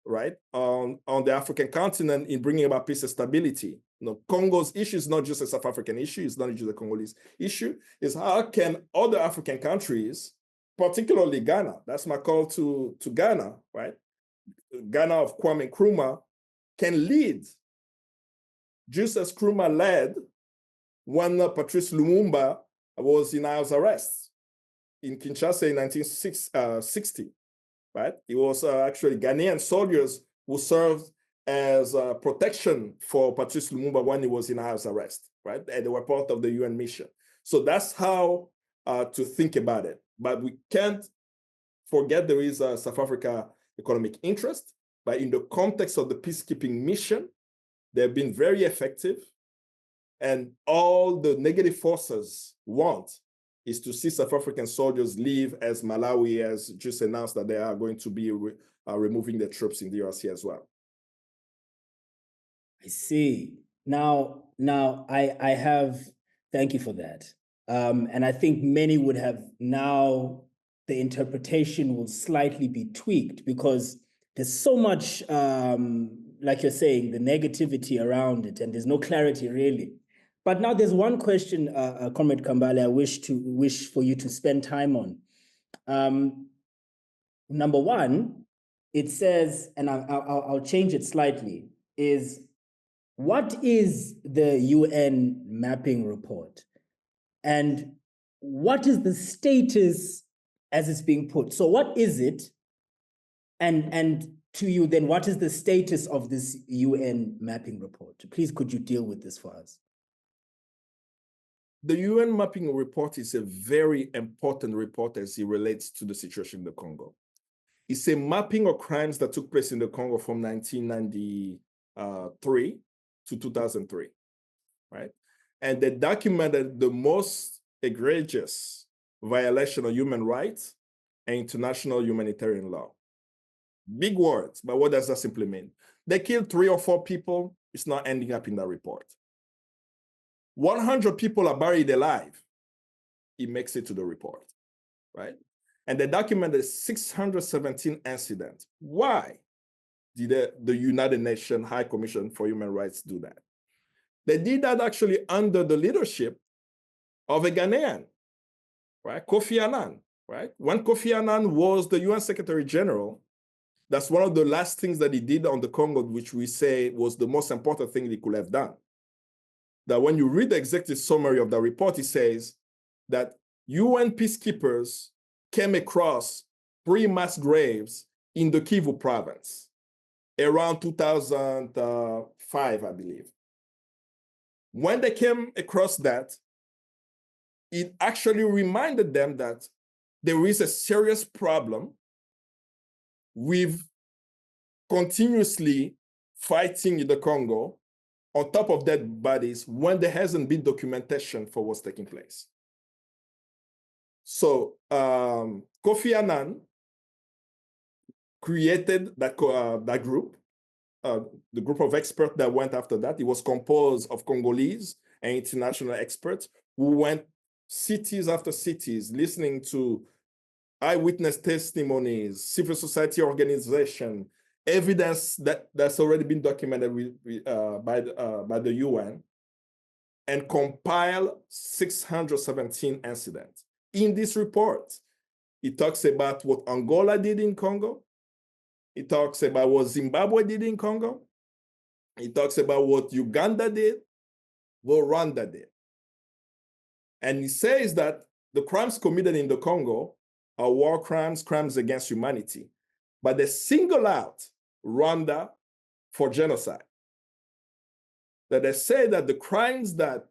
right, on the African continent in bringing about peace and stability. You know, Congo's issue is not just a South African issue, it's not just a Congolese issue, is how can other African countries, particularly Ghana, that's my call to Ghana, right? Ghana of Kwame Nkrumah can lead, just as Nkrumah led when Patrice Lumumba was in house arrest in Kinshasa in 1960, right? It was actually Ghanaian soldiers who served as protection for Patrice Lumumba when he was in house arrest, right? And they were part of the UN mission. So that's how to think about it. But we can't forget there is a South Africa economic interest, but in the context of the peacekeeping mission, they've been very effective. And all the negative forces want is to see South African soldiers leave, as Malawi has just announced that they are going to be removing their troops in the DRC as well. I see. Now I have, thank you for that. And I think many would have now, the interpretation will slightly be tweaked because there's so much, like you're saying, the negativity around it, and there's no clarity really. But now there's one question, Comrade Kambale, I wish for you to spend time on. Number one, it says, and I'll change it slightly, is what is the UN mapping report? And what is the status as it's being put? So what is it? And to you then, what is the status of this UN mapping report? Please, could you deal with this for us? The UN mapping report is a very important report as it relates to the situation in the Congo. It's a mapping of crimes that took place in the Congo from 1993 to 2003, right? And they documented the most egregious violation of human rights and international humanitarian law. Big words, but what does that simply mean? They killed 3 or 4 people. It's not ending up in that report. 100 people are buried alive. It makes it to the report, right? And they documented 617 incidents. Why did the United Nations High Commission for Human Rights do that? They did that actually under the leadership of a Ghanaian, right? Kofi Annan, right? When Kofi Annan was the UN Secretary General, that's one of the last things that he did on the Congo, which we say was the most important thing he could have done. That when you read the executive summary of the report, it says that UN peacekeepers came across 3 mass graves in the Kivu province around 2005, I believe. When they came across that, it actually reminded them that there is a serious problem with continuously fighting in the Congo on top of dead bodies when there hasn't been documentation for what's taking place. So Kofi Annan created that group, the group of experts that went after that. It was composed of Congolese and international experts who went cities after cities, listening to eyewitness testimonies, civil society organization, evidence that's already been documented by the UN, and compile 617 incidents. In this report, it talks about what Angola did in Congo. It talks about what Zimbabwe did in Congo. It talks about what Uganda did, what Rwanda did. And it says that the crimes committed in the Congo are war crimes, crimes against humanity. But they single out Rwanda for genocide. That they say that the crimes that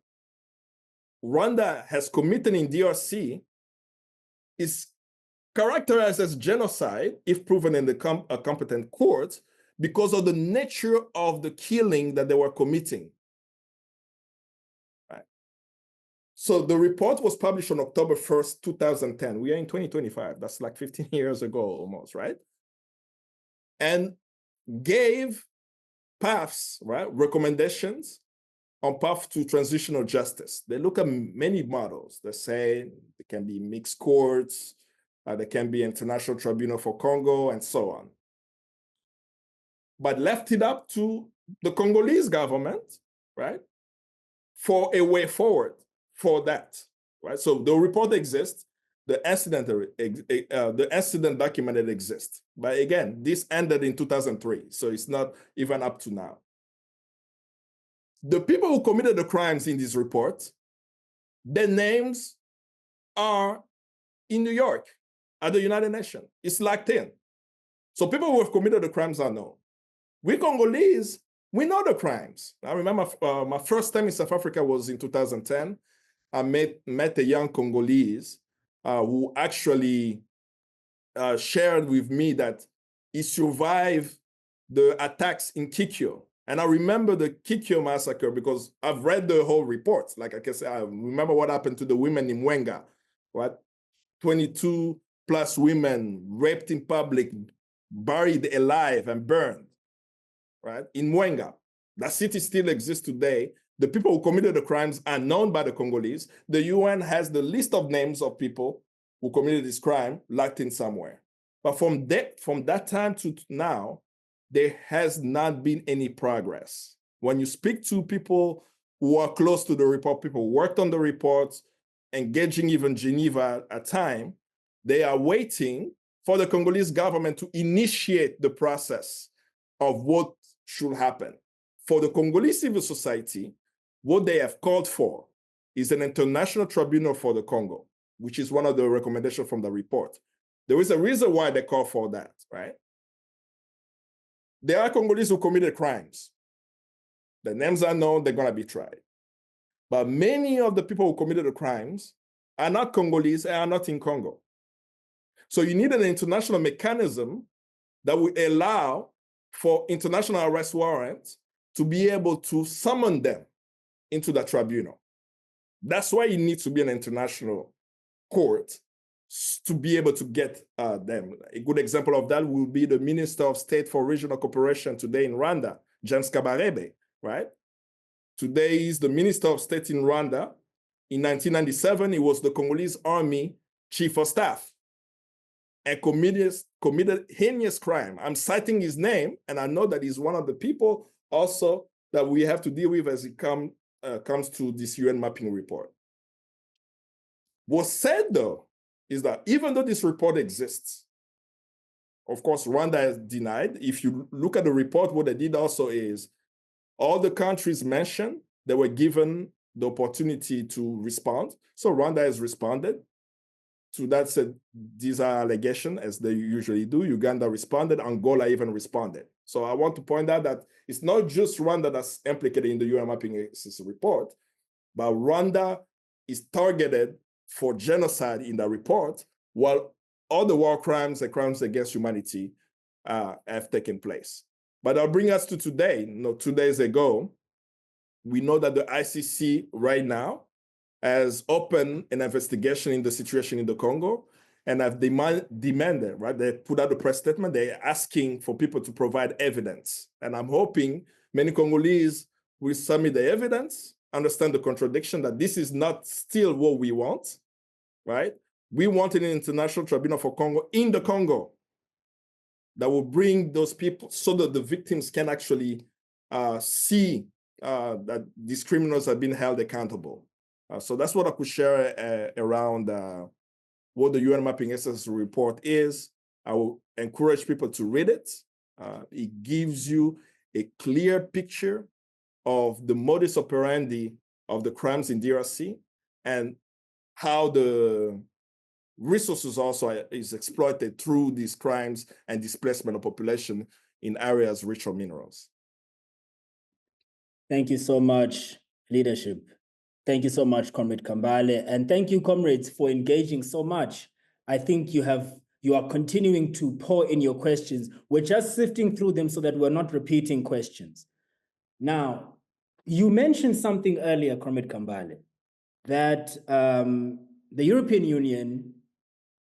Rwanda has committed in DRC is characterized as genocide if proven in the competent courts because of the nature of the killing that they were committing. Right. So the report was published on October 1st, 2010. We are in 2025. That's like 15 years ago almost, right? And gave paths, right, recommendations on path to transitional justice. They look at many models. They say there can be mixed courts, there can be international tribunal for Congo, and so on. But left it up to the Congolese government, right, for a way forward for that, right? So the report exists, the incident documented exists. But again, this ended in 2003, so it's not even up to now. The people who committed the crimes in this report, their names are in New York at the United Nations. It's locked in. So people who have committed the crimes are known. We Congolese, we know the crimes. I remember my first time in South Africa was in 2010. I met a young Congolese who actually shared with me that he survived the attacks in Kikyo. And I remember the Kikyo massacre because I've read the whole report. Like I can say, I remember what happened to the women in Mwenga, right? 22 plus women raped in public, buried alive and burned, right? In Mwenga. That city still exists today. The people who committed the crimes are known by the Congolese. The UN has the list of names of people who committed this crime locked in somewhere. But from that time to now, there has not been any progress. When you speak to people who are close to the report, people who worked on the reports, engaging even Geneva at time, they are waiting for the Congolese government to initiate the process of what should happen. For the Congolese civil society, what they have called for is an international tribunal for the Congo, which is one of the recommendations from the report. There is a reason why they call for that, right? There are Congolese who committed crimes. The names are known, they're gonna be tried. But many of the people who committed the crimes are not Congolese and are not in Congo. So you need an international mechanism that will allow for international arrest warrants to be able to summon them into the tribunal. That's why you need to be an international court to be able to get them. A good example of that will be the Minister of State for Regional Cooperation today in Rwanda, James Kabarebe, right? Today is the Minister of State in Rwanda. In 1997, he was the Congolese Army Chief of Staff and committed heinous crime. I'm citing his name, and I know that he's one of the people also that we have to deal with as it comes to this UN mapping report. What's said, though, is that even though this report exists, of course, Rwanda has denied. If you look at the report, what they did also is all the countries mentioned, they were given the opportunity to respond. So Rwanda has responded. To that said, these are allegations, as they usually do. Uganda responded, Angola even responded. So I want to point out that it's not just Rwanda that's implicated in the UN mapping exercise report, but Rwanda is targeted for genocide in the report, while all the war crimes and crimes against humanity have taken place. But I'll bring us to today. 2 days ago, we know that the ICC right now has opened an investigation in the situation in the Congo and have demanded, right? They put out a press statement. They're asking for people to provide evidence. And I'm hoping many Congolese will submit the evidence, understand the contradiction, that this is not still what we want, right? We want an international tribunal for Congo in the Congo that will bring those people so that the victims can actually see that these criminals have been held accountable. So that's what I could share around what the UN Mapping Exercise report is. I will encourage people to read it. It gives you a clear picture of the modus operandi of the crimes in DRC and how the resources also is exploited through these crimes and displacement of population in areas rich in minerals. Thank you so much, leadership. Thank you so much, Comrade Kambale. And thank you, comrades, for engaging so much. I think you are continuing to pour in your questions. We're just sifting through them so that we're not repeating questions. Now, you mentioned something earlier, Comrade Kambale, that the European Union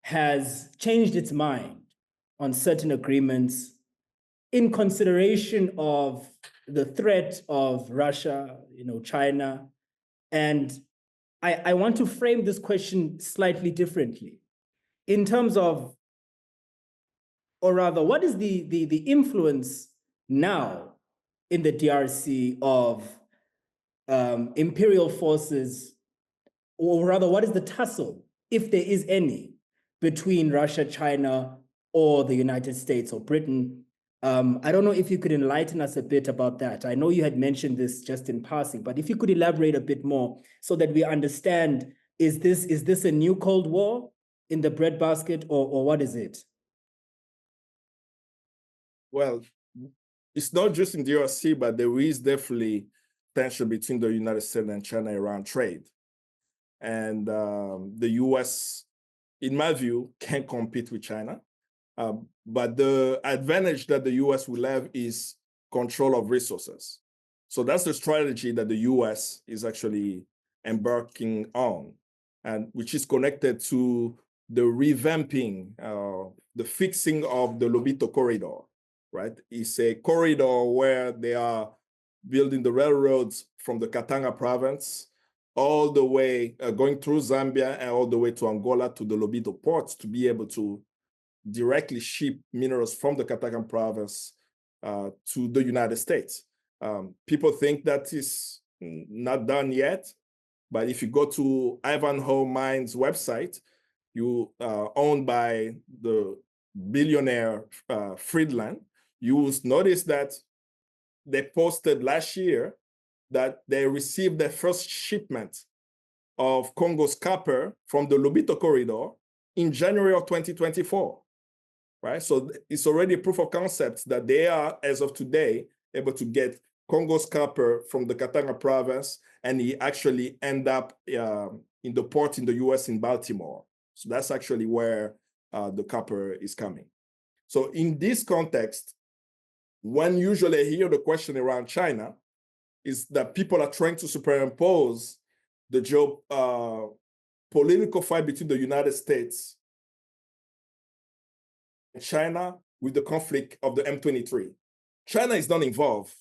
has changed its mind on certain agreements in consideration of the threat of Russia, China. And I want to frame this question slightly differently in terms of, or rather, what is the influence now in the DRC of imperial forces, or rather, what is the tussle, if there is any, between Russia, China, or the United States or Britain? I don't know if you could enlighten us a bit about that. I know you had mentioned this just in passing, but if you could elaborate a bit more so that we understand, is this a new Cold War in the breadbasket, or what is it? Well, it's not just in DRC, but there is definitely tension between the United States and China around trade. And the US, in my view, can't compete with China. But the advantage that the US will have is control of resources. So that's the strategy that the US is actually embarking on, and which is connected to the revamping, the fixing of the Lobito corridor, right? It's a corridor where they are building the railroads from the Katanga province all the way, going through Zambia and all the way to Angola to the Lobito ports to be able to directly ship minerals from the Katanga province to the United States. People think that is not done yet, but if you go to Ivanhoe Mines website, owned by the billionaire Friedland, you will notice that they posted last year that they received their first shipment of Congo's copper from the Lobito corridor in January of 2024, right? So it's already a proof of concept that they are, as of today, able to get Congo's copper from the Katanga province, and he actually end up in the port in the US in Baltimore. So that's actually where the copper is coming. So in this context, when usually I hear the question around China is that people are trying to superimpose the geopolitical fight between the United States and China with the conflict of the M23. China is not involved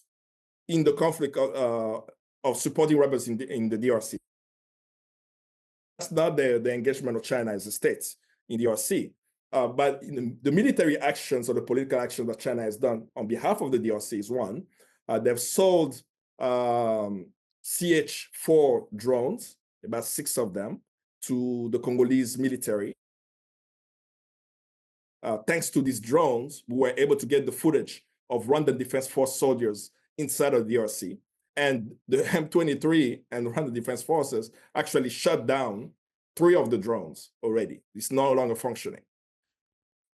in the conflict of supporting rebels in the DRC. That's not the engagement of China as a state in the DRC. But in the military actions or the political actions that China has done on behalf of the DRC is one. They've sold CH-4 drones, about 6 of them, to the Congolese military. Thanks to these drones, we were able to get the footage of Rwandan Defense Force soldiers inside of the DRC. And the M23 and Rwandan Defense Forces actually shut down 3 of the drones already. It's no longer functioning.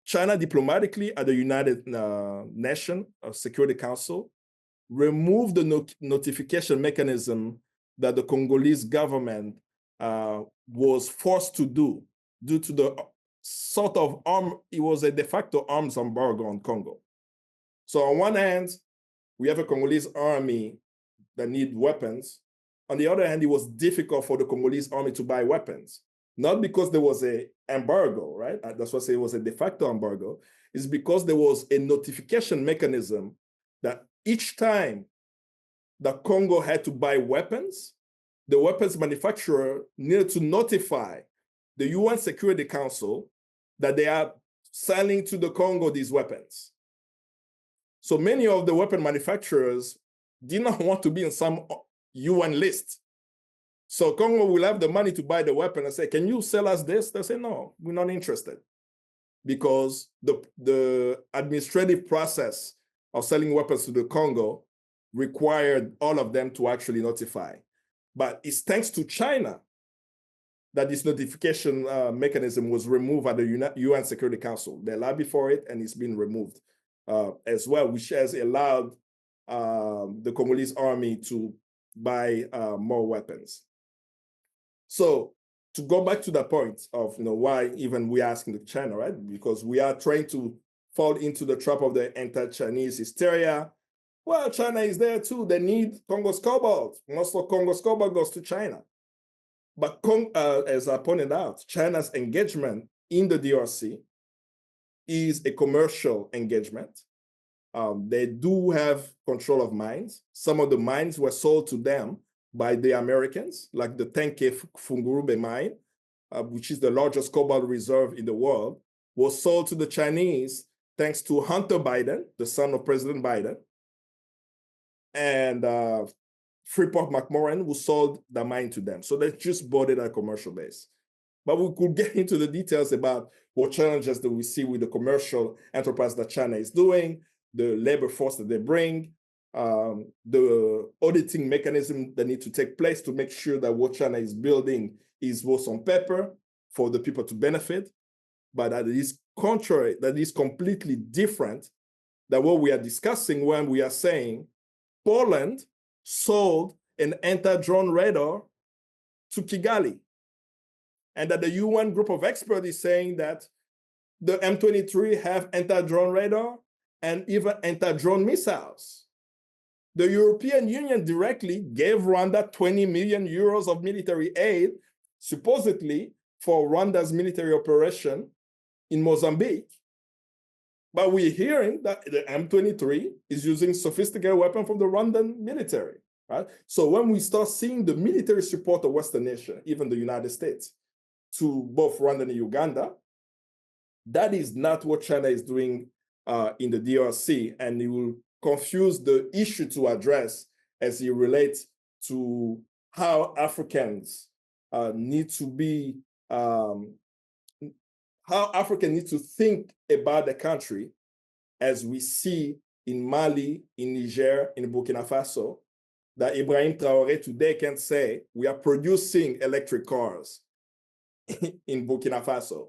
China diplomatically at the United Nations Security Council removed the notification mechanism that the Congolese government was forced to do due to the sort of it was a de facto arms embargo on Congo. So on one hand, we have a Congolese army that need weapons. On the other hand, it was difficult for the Congolese army to buy weapons. Not because there was an embargo, right? That's why I say it was a de facto embargo. It's because there was a notification mechanism that each time that Congo had to buy weapons, the weapons manufacturer needed to notify the UN Security Council that they are selling to the Congo these weapons. So many of the weapon manufacturers did not want to be in some UN list. So Congo will have the money to buy the weapon and say, can you sell us this? They say, no, we're not interested. Because the administrative process of selling weapons to the Congo required all of them to actually notify. But it's thanks to China that this notification mechanism was removed at the UN Security Council. They lobbied for it, and it's been removed as well, which has allowed the Congolese army to buy more weapons. So to go back to the point of why even we are asking China, right? Because we are trying to fall into the trap of the anti-Chinese hysteria. Well, China is there too. They need Congo's cobalt. Most of Congo's cobalt goes to China. But as I pointed out, China's engagement in the DRC is a commercial engagement. They do have control of mines. Some of the mines were sold to them by the Americans, like the Tenke Fungurube mine, which is the largest cobalt reserve in the world, was sold to the Chinese thanks to Hunter Biden, the son of President Biden, and Freeport McMoran, who sold the mine to them. So they just bought it at a commercial base. But we could get into the details about what challenges that we see with the commercial enterprise that China is doing, the labor force that they bring, the auditing mechanism that need to take place to make sure that what China is building is what's on paper for the people to benefit, but that is contrary, that is completely different than what we are discussing when we are saying Poland sold an anti-drone radar to Kigali, and that the UN group of experts is saying that the M23 have anti-drone radar and even anti-drone missiles. The European Union directly gave Rwanda 20 million euros of military aid, supposedly for Rwanda's military operation in Mozambique. But we're hearing that the M23 is using sophisticated weapons from the Rwandan military, right? So when we start seeing the military support of Western nations, even the United States, to both Rwanda and Uganda, That is not what China is doing in the DRC, and it will confuse the issue to address as it relates to how Africans need to be, how Africans need to think about the country, as we see in Mali, in Niger, in Burkina Faso, that Ibrahim Traoré today can say, we are producing electric cars in Burkina Faso,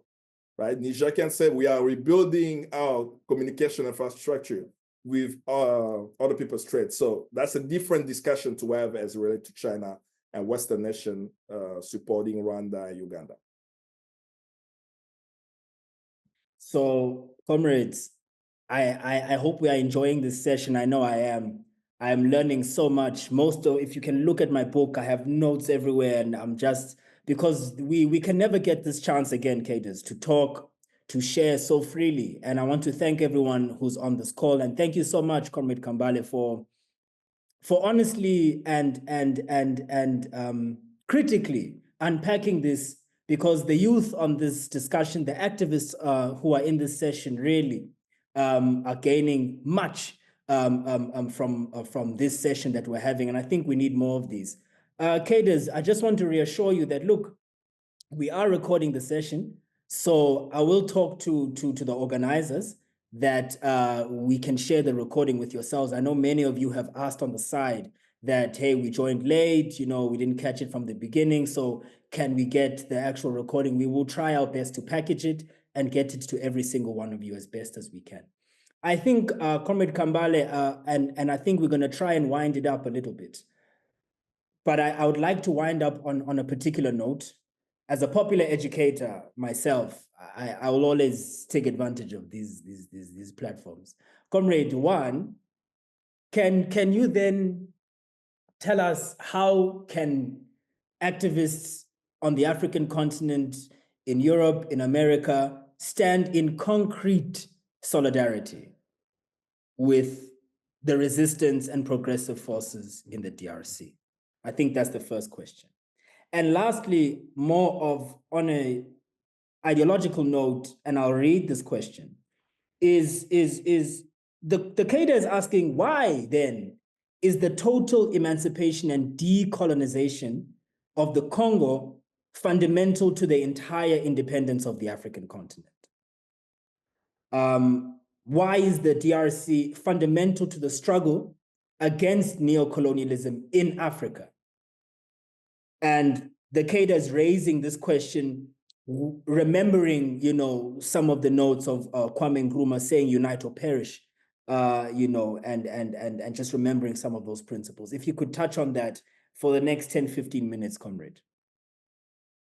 right? Niger can say, we are rebuilding our communication infrastructure with other people's trade. So that's a different discussion to have as related to China and Western nation supporting Rwanda and Uganda. So, comrades, I hope we are enjoying this session. I know I am. I am learning so much. If you can look at my book, I have notes everywhere, and I'm just, because we can never get this chance again, Cadence, to talk, to share so freely. And I want to thank everyone who's on this call, and thank you so much, Comrade Kambale, for honestly and critically unpacking this, because the youth on this discussion, the activists who are in this session, really are gaining much from this session that we're having, and I think we need more of these. Cadres, I just want to reassure you that, look, we are recording the session, so I will talk to the organizers that we can share the recording with yourselves. I know many of you have asked on the side that, hey, we joined late, we didn't catch it from the beginning, so can we get the actual recording? We will try our best to package it and get it to every single one of you as best as we can. I think, Comrade Kambale, and I think we're going to try and wind it up a little bit. But I would like to wind up on a particular note. As a popular educator myself, I will always take advantage of these platforms. Comrade One, can you then tell us how can activists on the African continent, in Europe, in America, stand in concrete solidarity with the resistance and progressive forces in the DRC? I think that's the first question. And lastly, more of on a ideological note, and I'll read this question, is the CADA is asking, why then is the total emancipation and decolonization of the Congo fundamental to the entire independence of the African continent? Why is the DRC fundamental to the struggle against neocolonialism in Africa? And the CADA is raising this question, remembering, some of the notes of Kwame Nkrumah saying unite or perish, and just remembering some of those principles. If you could touch on that for the next 10, 15 minutes, comrade.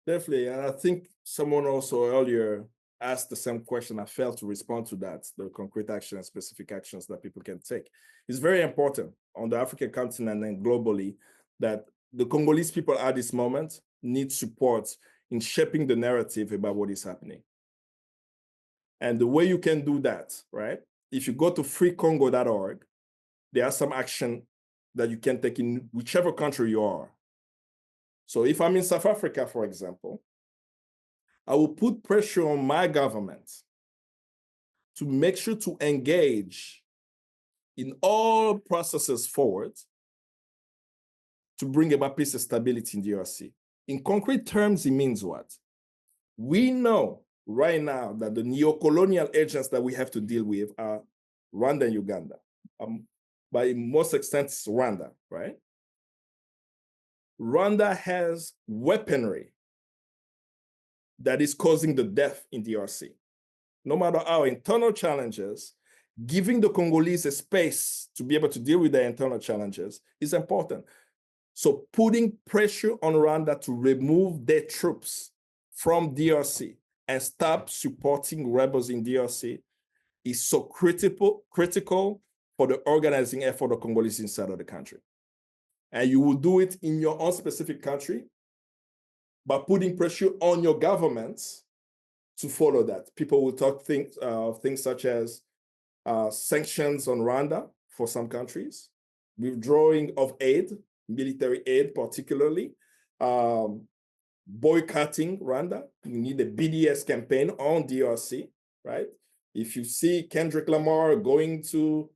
Definitely, and I think someone also earlier asked the same question. I failed to respond to that, the concrete action and specific actions that people can take. It's very important on the African continent and globally that the Congolese people at this moment need support in shaping the narrative about what is happening. And the way you can do that, right? If you go to freecongo.org, there are some action that you can take in whichever country you are. So if I'm in South Africa, for example, I will put pressure on my government to make sure to engage in all processes forward to bring about peace and stability in DRC. In concrete terms, it means what? We know right now that the neo-colonial agents that we have to deal with are Rwanda and Uganda. By most extent, it's Rwanda, right? Rwanda has weaponry that is causing the death in DRC. No matter our internal challenges, giving the Congolese a space to be able to deal with their internal challenges is important. So putting pressure on Rwanda to remove their troops from DRC and stop supporting rebels in DRC is so critical for the organizing effort of Congolese inside of the country. And you will do it in your own specific country by putting pressure on your governments to follow that. People will talk things such as sanctions on Rwanda for some countries, withdrawing of aid, military aid particularly, boycotting Rwanda. You need a BDS campaign on DRC right? If you see Kendrick Lamar going to,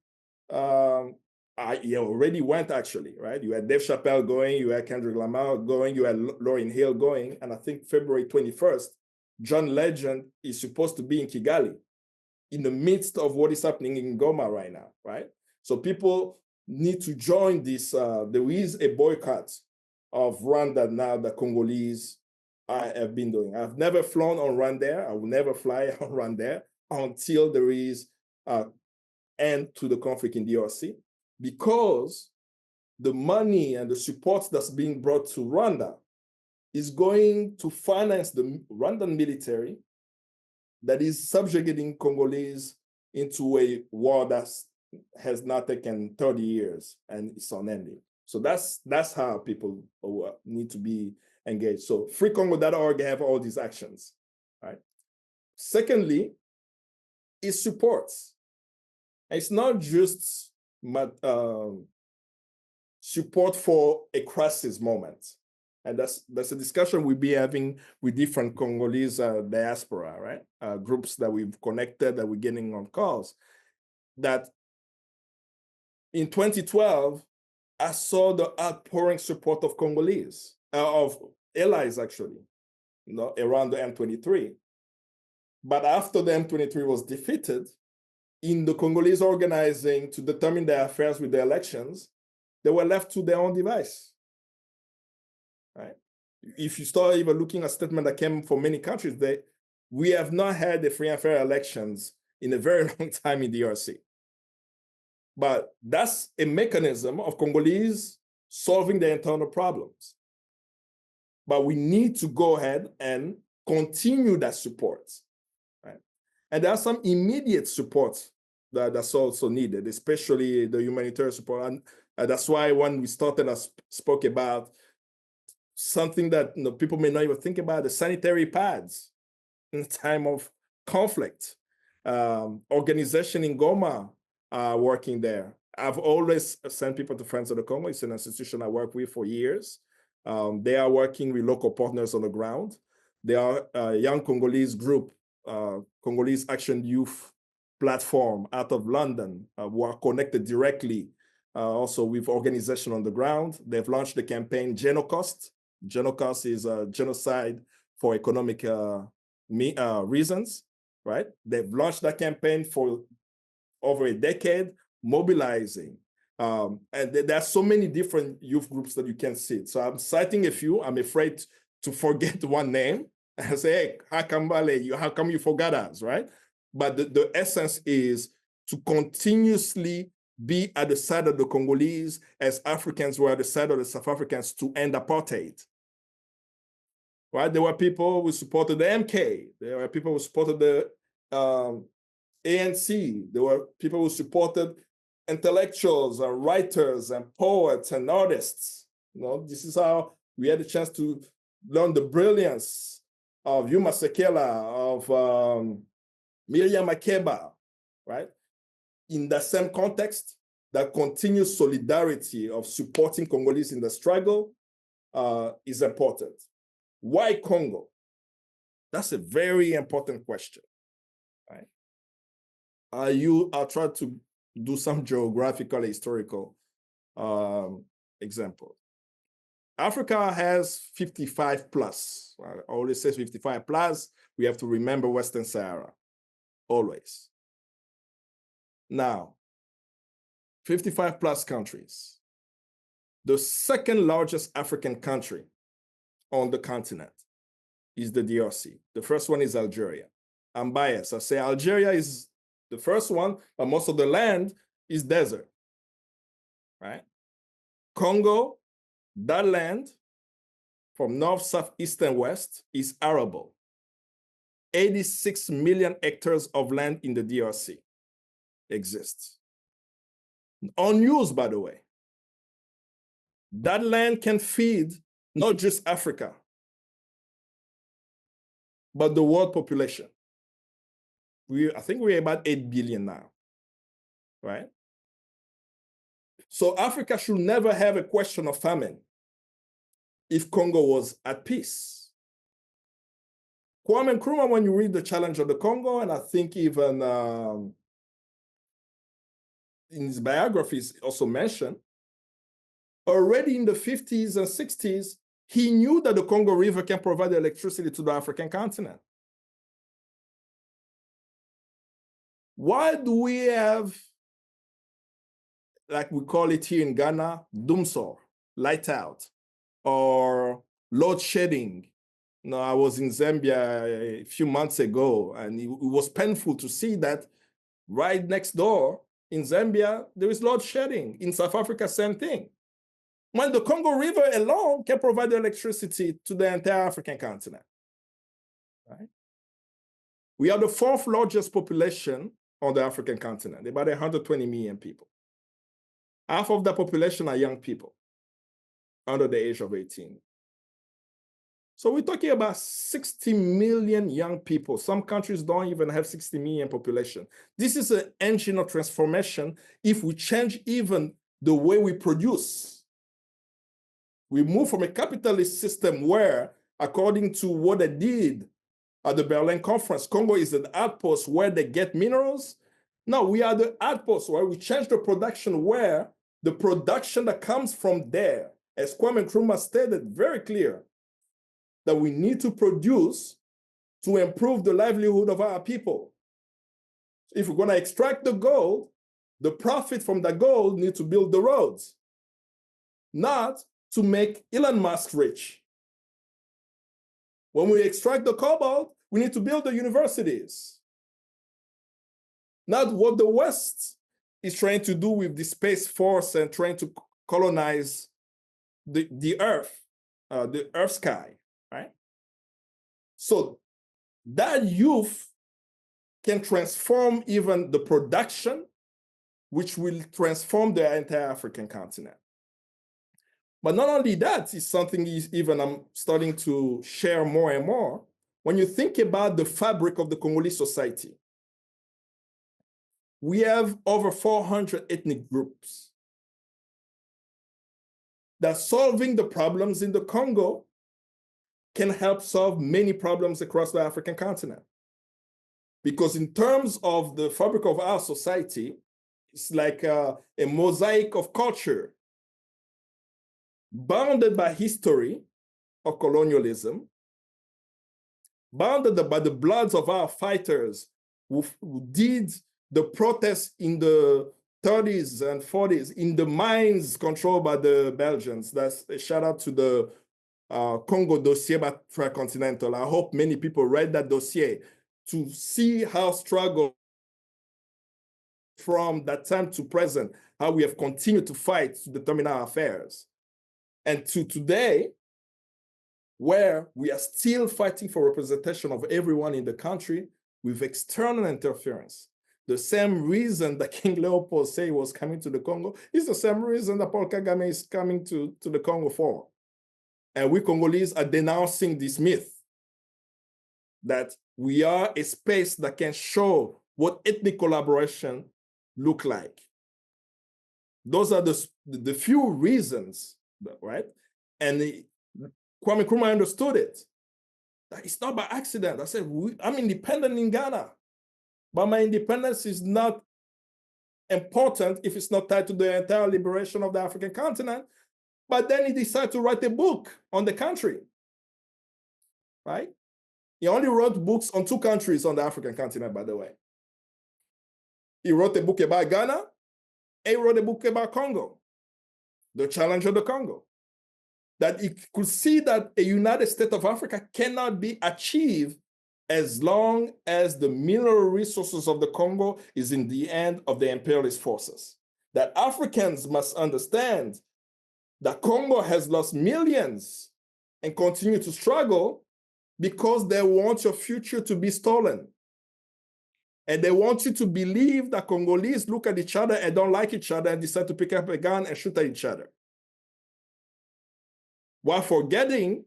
he already went actually, right? You had Dave Chappelle going, you had Kendrick Lamar going, you had Lauryn Hill going, and I think February 21st, John Legend is supposed to be in Kigali in the midst of what is happening in Goma right now, right? So people need to join this. There is a boycott of Rwanda now that Congolese have been doing. I've never flown on Rwanda. I will never fly on Rwanda until there is an end to the conflict in DRC, because the money and the support that's being brought to Rwanda is going to finance the Rwandan military that is subjugating Congolese into a war that has now taken 30 years and it's unending. So that's how people need to be engaged. So freecongo.org have all these actions, right? Secondly, it supports. It's not just support for a crisis moment. And that's a discussion we'll be having with different Congolese diaspora, right? Groups that we've connected, that we're getting on calls. That in 2012, I saw the outpouring support of Congolese, of allies actually, around the M23. But after the M23 was defeated, in the Congolese organizing to determine their affairs with the elections, they were left to their own device, right? If you start even looking at statements that came from many countries, we have not had the free and fair elections in a very long time in DRC. But that's a mechanism of Congolese solving their internal problems. But we need to go ahead and continue that support, right? And there are some immediate support that's also needed, especially the humanitarian support. And that's why when we started, I spoke about something that people may not even think about, the sanitary pads in time of conflict. Organization in Goma working there. I've always sent people to Friends of the Congo. It's an institution I work with for years. They are working with local partners on the ground. They are a young Congolese group, Congolese Action Youth Platform out of London, who are connected directly also with organization on the ground. They've launched the campaign Genocide. Genocide is a genocide for economic reasons, right? They've launched that campaign for over a decade, mobilizing. And there are so many different youth groups that you can see. So I'm citing a few. I'm afraid to forget one name. I say, hey, how come you forgot us, right? But the essence is to continuously be at the side of the Congolese as Africans were at the side of the South Africans to end apartheid. Right? There were people who supported the MK. There were people who supported the ANC. There were people who supported intellectuals and writers and poets and artists. This is how we had a chance to learn the brilliance of Yuma Sekela, of Miriam Makeba, right? In the same context, that continuous solidarity of supporting Congolese in the struggle is important. Why Congo? That's a very important question, right? I'll try to do some geographical, historical example. Africa has 55 plus. I always say 55 plus. We have to remember Western Sahara, always. Now, 55 plus countries. The second largest African country on the continent is the DRC. The first one is Algeria. I'm biased. I say Algeria is the first one, but most of the land is desert, right? Congo, that land from north, south, east, and west is arable. 86 million hectares of land in the DRC exists. Unused, by the way. That land can feed not just Africa, but the world population. I think we're about 8 billion now, right? So Africa should never have a question of famine if Congo was at peace. Kwame Nkrumah, when you read The Challenge of the Congo, and I think even in his biographies also mentioned, already in the 50s and 60s, he knew that the Congo River can provide electricity to the African continent. Why do we have, like we call it here in Ghana, doomsor, light out, or load shedding? You know, I was in Zambia a few months ago, and it was painful to see that right next door in Zambia, there is load shedding. In South Africa, same thing. When the Congo River alone can provide electricity to the entire African continent, right? We are the fourth largest population on the African continent, about 120 million people. Half of the population are young people under the age of 18. So we're talking about 60 million young people. Some countries don't even have 60 million population. This is an engine of transformation if we change even the way we produce. We move from a capitalist system where, according to what they did at the Berlin Conference, Congo is an outpost where they get minerals. Now we are the outpost where we change the production, where the production that comes from there, as Kwame Nkrumah stated very clear, that we need to produce to improve the livelihood of our people. If we're going to extract the gold, the profit from the gold needs to build the roads, not to make Elon Musk rich. When we extract the cobalt, we need to build the universities. Not what the West is trying to do with the Space Force and trying to colonize the Earth sky, right? So that youth can transform even the production, which will transform the entire African continent. But not only that, is something even I'm starting to share more and more. When you think about the fabric of the Congolese society, we have over 400 ethnic groups that solving the problems in the Congo can help solve many problems across the African continent. Because in terms of the fabric of our society, it's like a mosaic of culture, bounded by history of colonialism, bounded by the bloods of our fighters who did the protests in the 30s and 40s in the mines controlled by the Belgians. That's a shout out to the Congo dossier by Transcontinental. I hope many people read that dossier to see how struggle from that time to present, how we have continued to fight to determine our affairs. And to today, where we are still fighting for representation of everyone in the country with external interference. The same reason that King Leopold said he was coming to the Congo is the same reason that Paul Kagame is coming to the Congo for. And we Congolese are denouncing this myth that we are a space that can show what ethnic collaboration look like. Those are the few reasons, right? And Kwame Nkrumah understood it. That it's not by accident. I said, I'm independent in Ghana, but my independence is not important if it's not tied to the entire liberation of the African continent. But then he decided to write a book on the country, right? He only wrote books on 2 countries on the African continent, by the way. He wrote a book about Ghana, and he wrote a book about Congo, The Challenge of the Congo. That he could see that a United States of Africa cannot be achieved as long as the mineral resources of the Congo is in the hand of the imperialist forces. That Africans must understand that Congo has lost millions and continue to struggle because they want your future to be stolen. And they want you to believe that Congolese look at each other and don't like each other and decide to pick up a gun and shoot at each other. While forgetting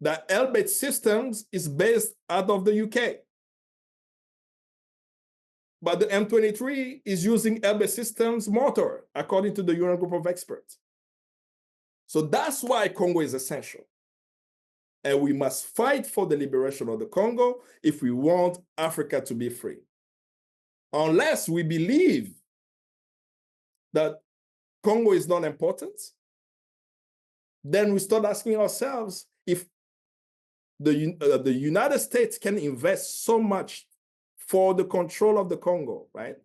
that Elbit Systems is based out of the UK. But the M23 is using Elbit Systems mortar, according to the UN group of experts. So that's why Congo is essential. And we must fight for the liberation of the Congo if we want Africa to be free. Unless we believe that Congo is not important, then we start asking ourselves if the United States can invest so much for the control of the Congo, right?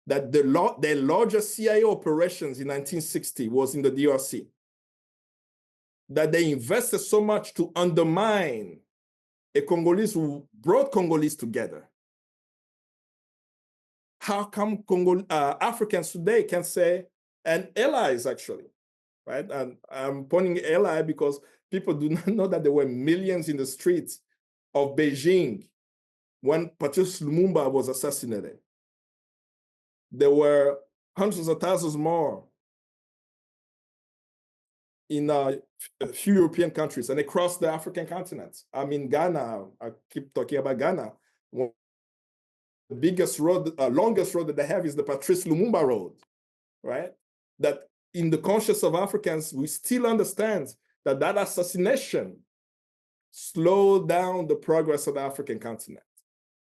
That the largest CIA operations in 1960 was in the DRC. That they invested so much to undermine a Congolese who brought Congolese together. How come Africans today can say, and allies actually, right? And I'm pointing ally because people do not know that there were millions in the streets of Beijing when Patrice Lumumba was assassinated. There were hundreds of thousands more in a few European countries and across the African continent. I mean, Ghana, I keep talking about Ghana. The biggest road, longest road that they have is the Patrice Lumumba Road, right? That in the conscience of Africans, we still understand that that assassination slowed down the progress of the African continent.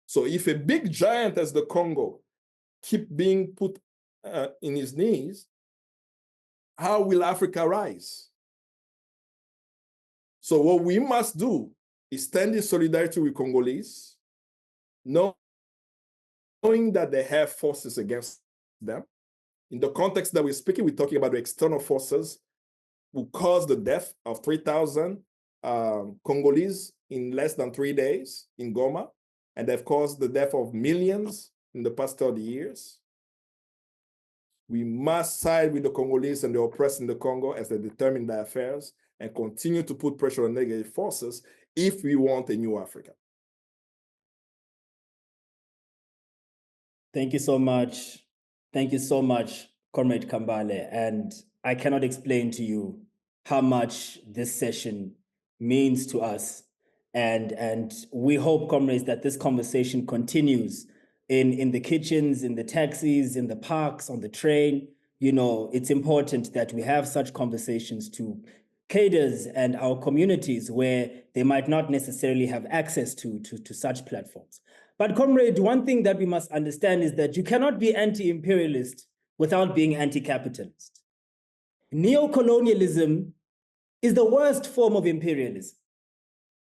So if a big giant as the Congo keep being put in his knees, how will Africa rise? So what we must do is stand in solidarity with Congolese, knowing that they have forces against them. In the context that we're speaking, we're talking about the external forces who caused the death of 3,000 Congolese in less than 3 days in Goma, and they've caused the death of millions in the past 30 years. We must side with the Congolese and the oppressed in the Congo as they determine their affairs and continue to put pressure on negative forces if we want a new Africa. Thank you so much. Thank you so much, Comrade Kambale. And I cannot explain to you how much this session means to us. And we hope, comrades, that this conversation continues in the kitchens, in the taxis, in the parks, on the train. You know, it's important that we have such conversations to cadres and our communities where they might not necessarily have access to such platforms. But comrade, one thing that we must understand is that you cannot be anti-imperialist without being anti-capitalist. Neo-colonialism is the worst form of imperialism.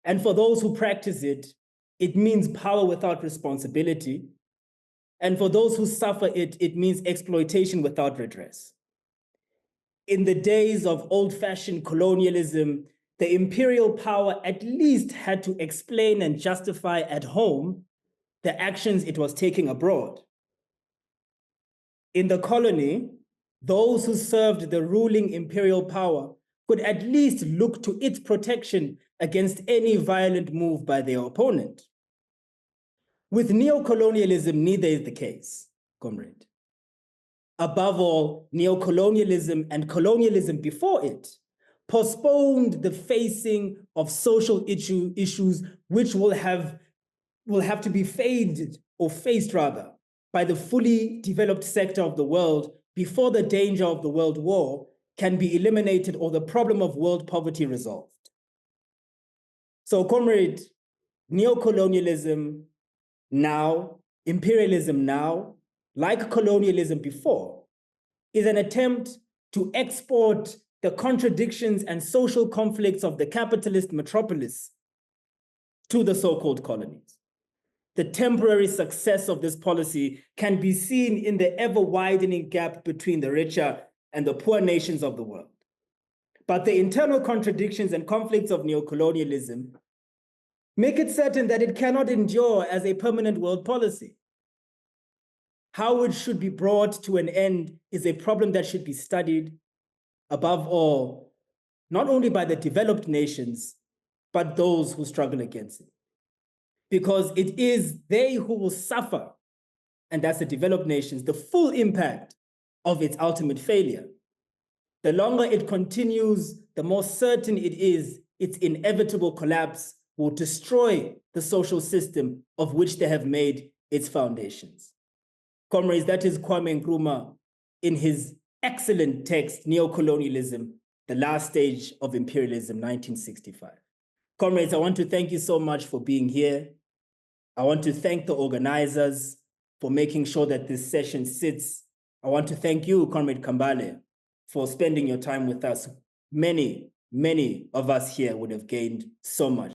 And for those who practice it, it means power without responsibility. And for those who suffer it, it means exploitation without redress. In the days of old-fashioned colonialism, the imperial power at least had to explain and justify at home the actions it was taking abroad. In the colony, those who served the ruling imperial power could at least look to its protection against any violent move by their opponent. With neocolonialism, neither is the case, comrade. Above all, neocolonialism and colonialism before it postponed the facing of social issues which will have to be faced by the fully developed sector of the world before the danger of the world war can be eliminated or the problem of world poverty resolved. So, comrade, neocolonialism now, imperialism now, like colonialism before, is an attempt to export the contradictions and social conflicts of the capitalist metropolis to the so-called colonies. The temporary success of this policy can be seen in the ever-widening gap between the richer and the poor nations of the world. But the internal contradictions and conflicts of neocolonialism make it certain that it cannot endure as a permanent world policy. How it should be brought to an end is a problem that should be studied, above all, not only by the developed nations, but those who struggle against it. Because it is they who will suffer, and that's the developed nations, the full impact of its ultimate failure. The longer it continues, the more certain it is its inevitable collapse will destroy the social system of which they have made its foundations. Comrades, that is Kwame Nkrumah in his excellent text, Neocolonialism, The Last Stage of Imperialism, 1965. Comrades, I want to thank you so much for being here. I want to thank the organizers for making sure that this session sits. I want to thank you, Comrade Kambale, for spending your time with us. Many of us here would have gained so much.